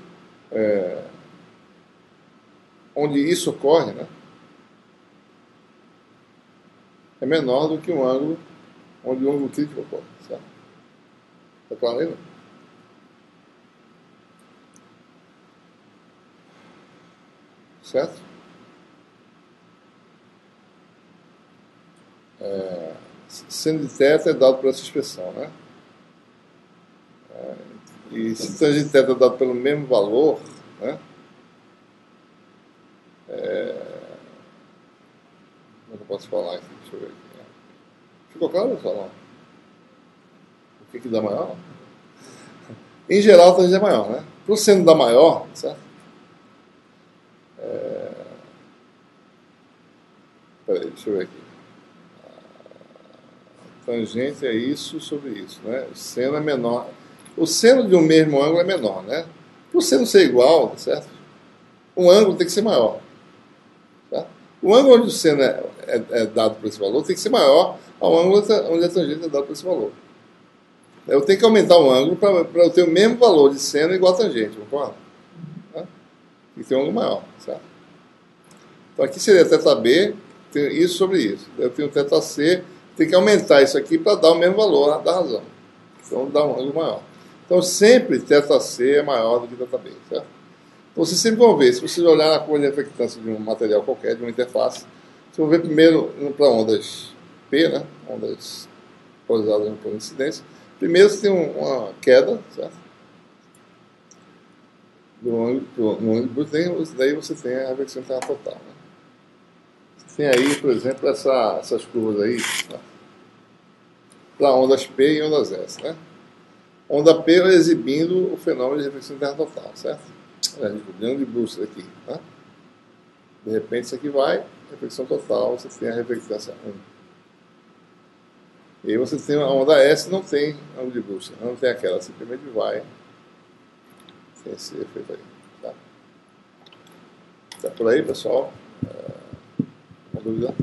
[SPEAKER 1] onde isso ocorre, né, é menor do que o ângulo onde o ângulo crítico ocorre. Certo? Está claro aí? Não? Certo? Seno de θ é dado por essa expressão, né? E se tangente de θ é dado pelo mesmo valor, né? Como é que eu posso falar aqui? Deixa eu ver aqui. Ficou claro, pessoal? Não? O que dá maior? Em geral, a tangente é maior, né? Para o seno dar maior, certo? Peraí, deixa eu ver aqui. Tangente é isso sobre isso, né? O seno é menor. O seno de um mesmo ângulo é menor, né? Para o seno ser igual, certo? O ângulo tem que ser maior. Certo? O ângulo onde o seno é dado por esse valor tem que ser maior ao ângulo onde a tangente é dada por esse valor. Eu tenho que aumentar o ângulo para eu ter o mesmo valor de seno igual a tangente, concorda? Né? Tem que ter um ângulo maior, certo? Então aqui seria θB, isso sobre isso. Eu tenho θC, tem que aumentar isso aqui para dar o mesmo valor da razão. Então dá um ângulo maior. Então sempre θC é maior do que θB, certo? Então vocês sempre vão ver, se vocês olharem a curva de reflectância de um material qualquer, de uma interface, vocês vão ver primeiro para ondas P, né? Ondas polarizadas por incidência. Primeiro você tem uma queda, certo? Do ângulo daí você tem a reflexão interna total, né? Tem aí, por exemplo, essas curvas aí, né? Para ondas P e ondas S, né? Onda P exibindo o fenômeno de reflexão interna total, certo? Descobrindo de Brewster aqui, né? De repente isso aqui vai, reflexão total, você tem a reflectância 1. E aí você tem a onda S, não tem ângulo de Brewster, não tem aquela, simplesmente vai. Tem esse efeito aí, tá? Tá por aí, pessoal? Uma dúvida?